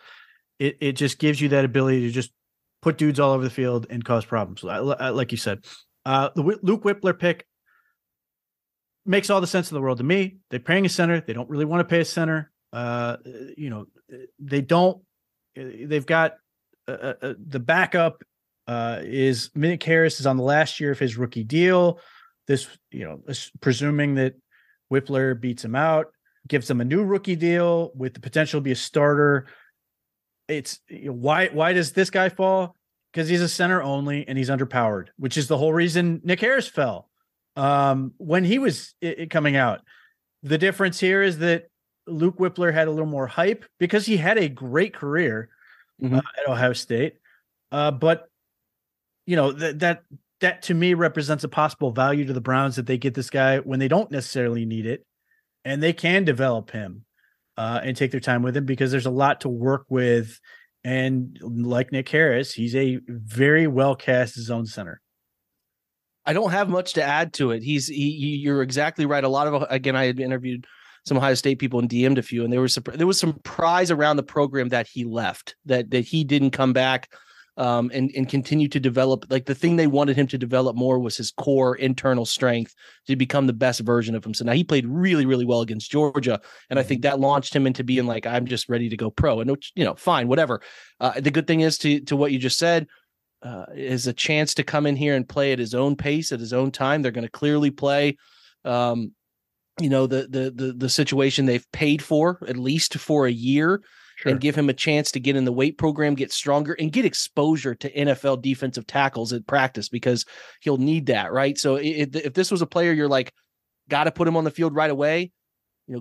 it just gives you that ability to just put dudes all over the field and cause problems. Like you said, the Luke Whippler pick makes all the sense in the world to me. They're paying a center. They don't really want to pay a center. They don't. They've got the backup is Nick Harris is on the last year of his rookie deal. This, presuming that Whippler beats him out, gives him a new rookie deal with the potential to be a starter. It's why does this guy fall? Because he's a center only and he's underpowered, which is the whole reason Nick Harris fell when he was coming out. The difference here is that Luke Whippler had a little more hype because he had a great career at Ohio State. But that to me represents a possible value to the Browns, that they get this guy when they don't necessarily need it, and they can develop him and take their time with him, because there's a lot to work with. And like Nick Harris, he's a very well cast zone center. I don't have much to add to it. You're exactly right. A lot of, again, I had interviewed some Ohio State people and DM'd a few, and there was some surprise around the program that he left, that he didn't come back and continue to develop. Like, the thing they wanted him to develop more was his core internal strength to become the best version of him. So now he played really, really well against Georgia. And I think that launched him into being like, I'm just ready to go pro, and which, fine, whatever. The good thing is to what you just said, is a chance to come in here and play at his own pace, at his own time. They're going to clearly play, the situation they've paid for, at least for a year. Sure. And give him a chance to get in the weight program, get stronger, and get exposure to NFL defensive tackles at practice, because he'll need that, right? So if this was a player you're like, got to put him on the field right away,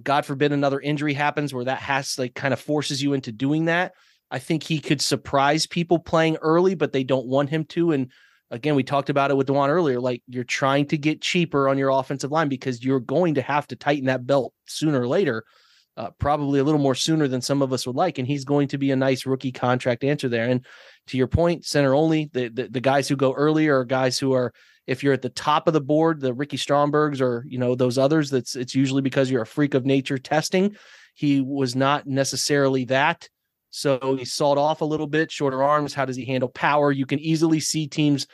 God forbid another injury happens where that has kind of forces you into doing that, I think he could surprise people playing early, but they don't want him to. And again, we talked about it with Dewan earlier, like, you're trying to get cheaper on your offensive line, because you're going to have to tighten that belt sooner or later. Probably a little more sooner than some of us would like. And he's going to be a nice rookie contract answer there. And to your point, center only, the guys who go earlier are guys who are, if you're at the top of the board, the Ricky Strombergs or, those others, it's usually because you're a freak of nature testing. He was not necessarily that. So he sawed off a little bit, shorter arms. How does he handle power? You can easily see teams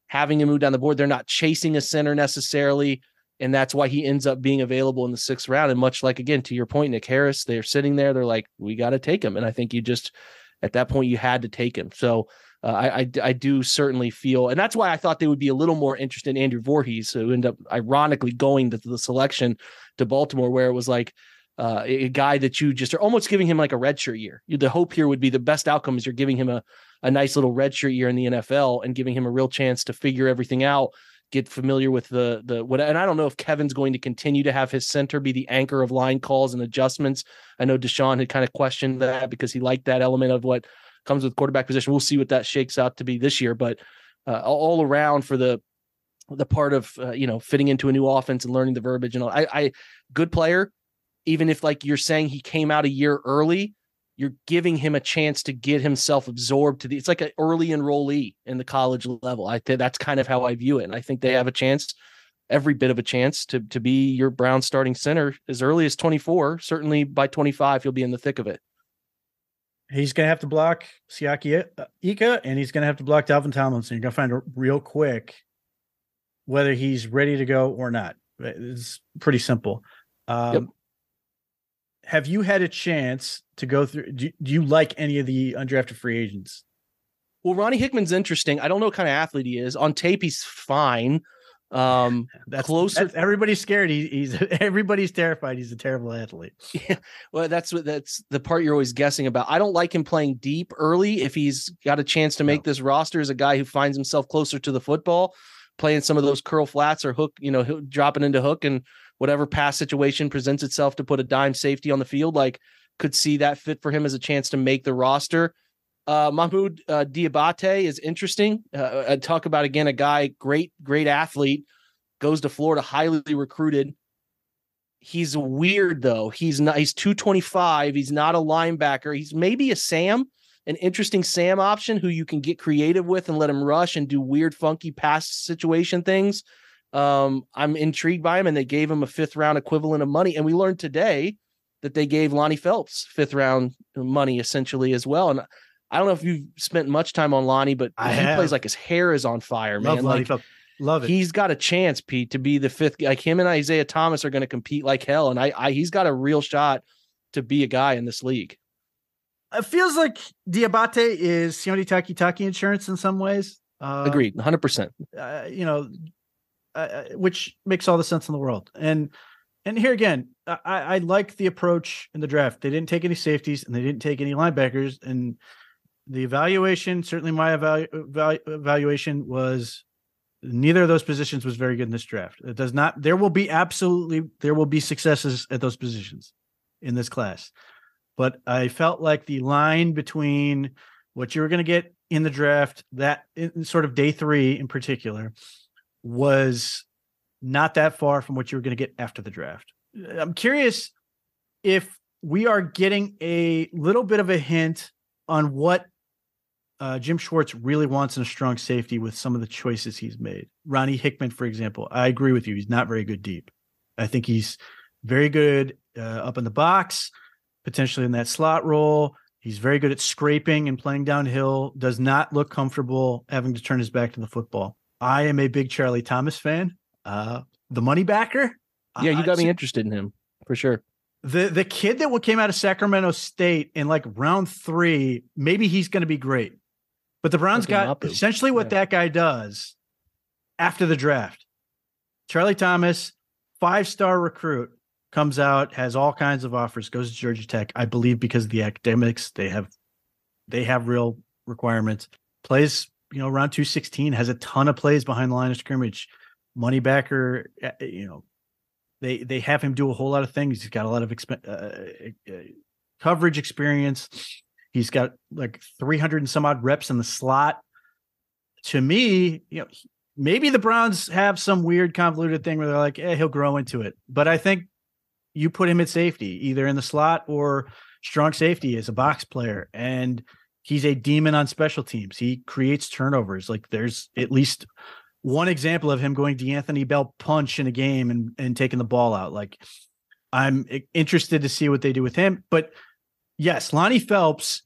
having him move down the board. They're not chasing a center necessarily. And that's why he ends up being available in the 6th round. And much like, again, to your point, Nick Harris, they're sitting there. They're like, we got to take him. And I think at that point, you had to take him. So I do certainly feel, and that's why I thought they would be a little more interested in Andrew Voorhees, who ended up ironically going to the selection to Baltimore, where it was like a guy that you just are almost giving him like a redshirt year. The hope here would be the best outcome is you're giving him a a nice little redshirt year in the NFL and giving him a real chance to figure everything out, get familiar with the what. And I don't know if Kevin's going to continue to have his center be the anchor of line calls and adjustments. I know Deshaun had kind of questioned that because he liked that element of what comes with quarterback position. We'll see what that shakes out to be this year, but all around for the part of fitting into a new offense and learning the verbiage and all, I good player. Even if, like you're saying, he came out a year early, you're giving him a chance to get himself absorbed to it's like an early enrollee in the college level. I think that's kind of how I view it. And I think they have a chance, every bit of a chance to be your Brown starting center as early as 24. Certainly by 25, he'll be in the thick of it. He's going to have to block Siaki Ika, and he's going to have to block Dalvin Tomlinson. You're going to find out real quick whether he's ready to go or not. It's pretty simple. Yep. Have you had a chance to go through? Do you like any of the undrafted free agents? Well, Ronnie Hickman's interesting. I don't know what kind of athlete he is. On tape, he's fine. Everybody's scared. Everybody's terrified. He's a terrible athlete. Yeah. Well, that's the part you're always guessing about. I don't like him playing deep early. If he's got a chance to make this roster as a guy who finds himself closer to the football, playing some of those curl flats or hook, dropping into hook and whatever pass situation presents itself to put a dime safety on the field, like could see that fit for him as a chance to make the roster. Mahmoud Diabate is interesting. I talk about, again, a guy, great athlete, goes to Florida, highly recruited. He's weird though. He's 225. He's not a linebacker. He's maybe an interesting Sam option who you can get creative with and let him rush and do weird, funky pass situation things. I'm intrigued by him, and they gave him a 5th round equivalent of money. And we learned today that they gave Lonnie Phelps 5th round money essentially as well. And I don't know if you've spent much time on Lonnie, but he plays like his hair is on fire, man. Love Lonnie Phelps. Love it. He's got a chance, Pete, to be the 5th. Like him and Isaiah Thomas are going to compete like hell. And he's got a real shot to be a guy in this league. It feels like Diabate is Sione Takitaki insurance in some ways. Agreed. 100%. Which makes all the sense in the world. And here again, I like the approach in the draft. They didn't take any safeties and they didn't take any linebackers. And the evaluation, certainly my evaluation, was neither of those positions was very good in this draft. It does not. There will be successes at those positions in this class. But I felt like the line between what you were going to get in the draft, that in sort of day 3 in particular, was not that far from what you were going to get after the draft. I'm curious if we are getting a little bit of a hint on what Jim Schwartz really wants in a strong safety with some of the choices he's made. Ronnie Hickman, for example, I agree with you. He's not very good deep. I think he's very good up in the box, potentially in that slot role. He's very good at scraping and playing downhill, does not look comfortable having to turn his back to the football. I am a big Charlie Thomas fan. The money backer. Yeah, you got me interested in him for sure. The kid that came out of Sacramento State in like round 3, maybe he's going to be great. But the Browns got essentially what that guy does after the draft. Charlie Thomas, 5-star recruit, comes out, has all kinds of offers, goes to Georgia Tech, I believe because of the academics. They have real requirements. Plays, around 216, has a ton of plays behind the line of scrimmage. Money backer, they have him do a whole lot of things. He's got a lot of coverage experience. He's got like 300 and some odd reps in the slot. To me, maybe the Browns have some weird convoluted thing where they're like, he'll grow into it. But I think you put him at safety, either in the slot or strong safety as a box player. And he's a demon on special teams. He creates turnovers. Like there's at least one example of him going DeAnthony Bell punch in a game and taking the ball out. Like I'm interested to see what they do with him. But yes, Lonnie Phelps,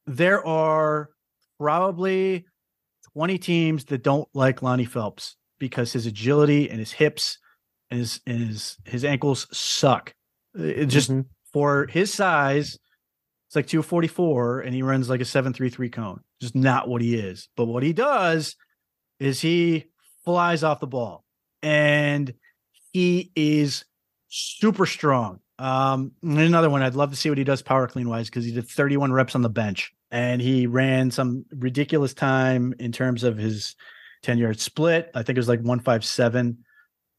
there are probably 20 teams that don't like Lonnie Phelps because his agility and his hips and his ankles suck. It just for his size, it's like 244 and he runs like a 7.33 cone. Just not what he is. But what he does is he flies off the ball and he is super strong. Another one, I'd love to see what he does power clean wise because he did 31 reps on the bench and he ran some ridiculous time in terms of his 10-yard split. I think it was like 157.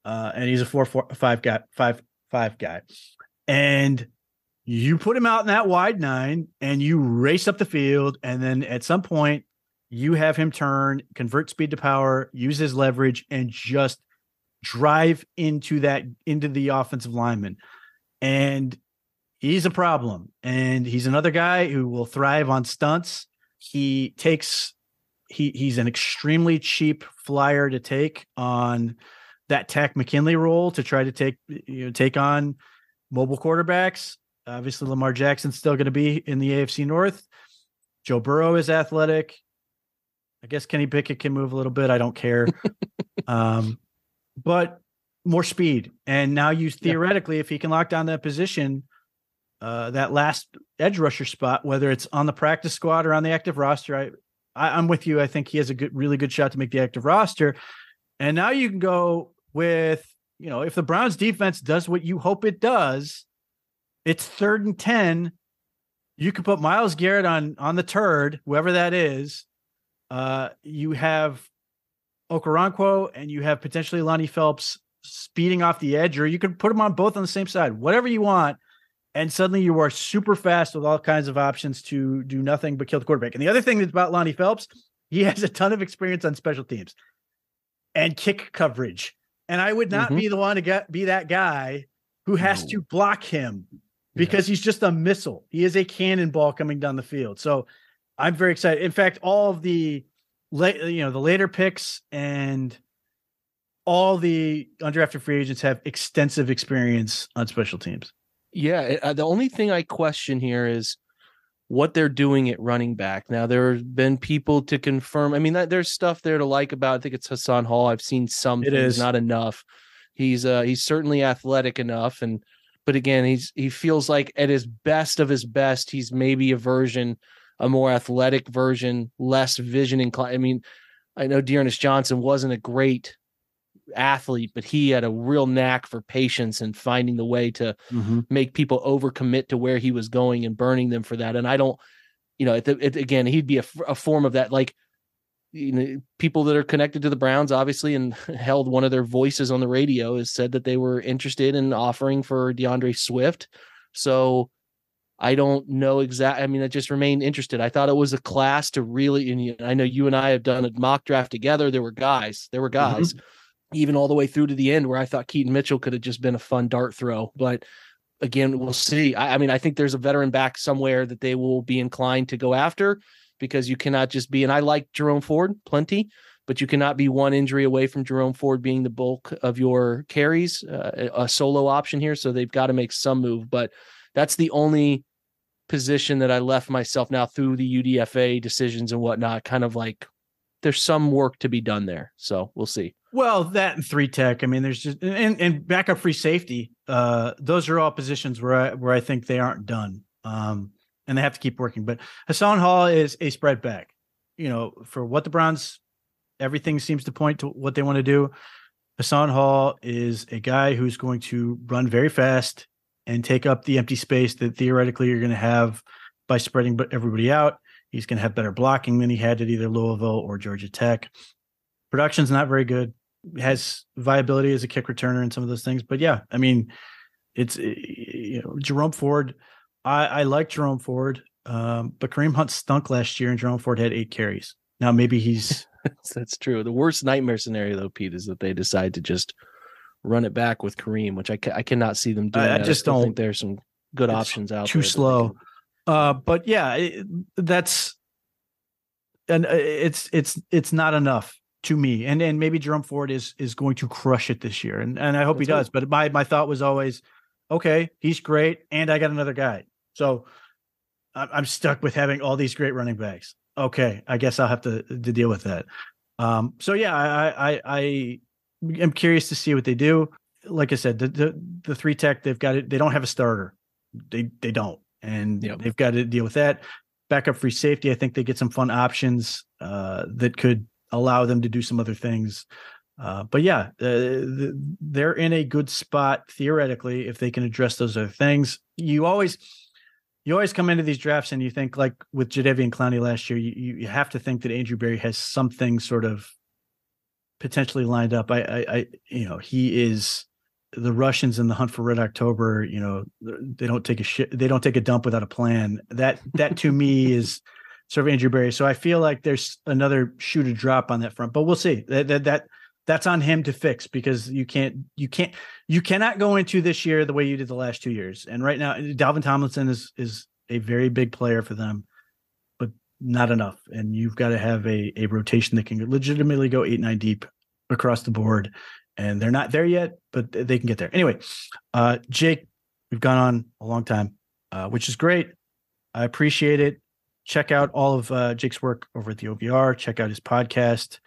And he's a 4-4-5 guy, 5-5 guy. And you put him out in that wide 9 and you race up the field. And then at some point you have him turn, convert speed to power, use his leverage, and just drive into the offensive lineman. And he's a problem. And he's another guy who will thrive on stunts. He's an extremely cheap flyer to take on that Takk McKinley role to try to take on mobile quarterbacks. Obviously, Lamar Jackson's still going to be in the AFC North. Joe Burrow is athletic. I guess Kenny Pickett can move a little bit. I don't care. But more speed. And now theoretically, if he can lock down that position, that last edge rusher spot, whether it's on the practice squad or on the active roster, I'm with you. I think he has a really good shot to make the active roster. And now you can go with, if the Browns defense does what you hope it does, it's 3rd and 10. You can put Myles Garrett on the turd, whoever that is. You have Okoronkwo and you have potentially Lonnie Phelps speeding off the edge, or you could put them on both on the same side, whatever you want. And suddenly you are super fast with all kinds of options to do nothing but kill the quarterback. And the other thing that's about Lonnie Phelps, he has a ton of experience on special teams and kick coverage. And I would not be the one to be that guy who has to block him because he's just a missile. He is a cannonball coming down the field. So I'm very excited. In fact, all of the later picks and all the undrafted free agents have extensive experience on special teams. Yeah. The only thing I question here is what they're doing at running back. Now, there have been people to confirm. I mean, there's stuff there to like about. I think it's Hassan Hall. I've seen some things, not enough. He's certainly athletic enough, but again, he feels like at his best of his best, he's maybe a more athletic version, less vision inclined. I mean, I know Dearness Johnson wasn't a great athlete, but he had a real knack for patience and finding the way to make people overcommit to where he was going and burning them for that. And I don't, again, he'd be a form of that. Like, people that are connected to the Browns, obviously, and held one of their voices on the radio has said that they were interested in offering for DeAndre Swift. So I don't know exactly. I mean, I just remain interested. I thought it was a class to really, and I know you and I have done a mock draft together. There were guys, even all the way through to the end where I thought Keaton Mitchell could have just been a fun dart throw. But again, we'll see. I mean, I think there's a veteran back somewhere that they will be inclined to go after, because you cannot just be, and I like Jerome Ford plenty, but you cannot be one injury away from Jerome Ford being the bulk of your carries, a solo option here. So they've got to make some move, but that's the only position that I left myself now through the UDFA decisions and whatnot, kind of like there's some work to be done there. So we'll see. Well, that and 3 tech. I mean, there's just and backup free safety. Those are all positions where I think they aren't done. And they have to keep working. But Hassan Hall is a spread back. For what the Browns, everything seems to point to what they want to do. Hassan Hall is a guy who's going to run very fast and take up the empty space that theoretically you're going to have by spreading everybody out. He's going to have better blocking than he had at either Louisville or Georgia Tech. Production's not very good. Has viability as a kick returner and some of those things. But yeah, I mean, it's, Jerome Ford. I like Jerome Ford, but Kareem Hunt stunk last year and Jerome Ford had 8 carries. Now maybe he's... That's true. The worst nightmare scenario, though, Pete, is that they decide to just run it back with Kareem, which I cannot see them doing. I just don't think there's some good options out there. Too slow. But yeah, it's not enough to me. And maybe Jerome Ford is going to crush it this year. And I hope he does. But my thought was always, okay, he's great. And I got another guy. So I'm stuck with having all these great running backs. Okay, I guess I'll have to deal with that. So yeah, I am curious to see what they do. Like I said, the 3 tech, they've got it. They don't have a starter. They don't, and they've got to deal with that. Backup free safety, I think they get some fun options that could allow them to do some other things. But yeah, they're in a good spot theoretically if they can address those other things. You you always come into these drafts and you think, like with Jadeveon Clowney last year, you have to think that Andrew Berry has something sort of potentially lined up. He is the Russians in the Hunt for Red October. They don't take a dump without a plan. That to me is sort of Andrew Berry. So I feel like there's another shoe to drop on that front, but we'll see. That's on him to fix, because you cannot go into this year the way you did the last 2 years. And right now, Dalvin Tomlinson is a very big player for them, but not enough. And you've got to have a rotation that can legitimately go 8-9 deep across the board. And they're not there yet, but they can get there. Anyway, Jake, we've gone on a long time, which is great. I appreciate it. Check out all of Jake's work over at the OVR. Check out his podcast,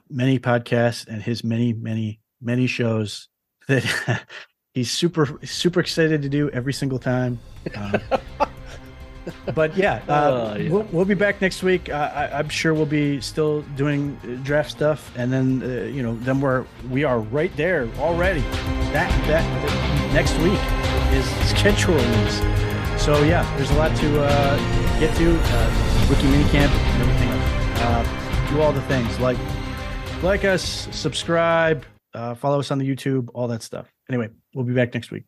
many podcasts, and his many, many, many shows that he's super, super excited to do every single time. But we'll be back next week. I'm sure we'll be still doing draft stuff, and then then we are right there already. That next week is schedule release. So yeah, there's a lot to get to. Rookie minicamp and everything else. Do all the things like us, subscribe, follow us on the YouTube, all that stuff. Anyway, we'll be back next week.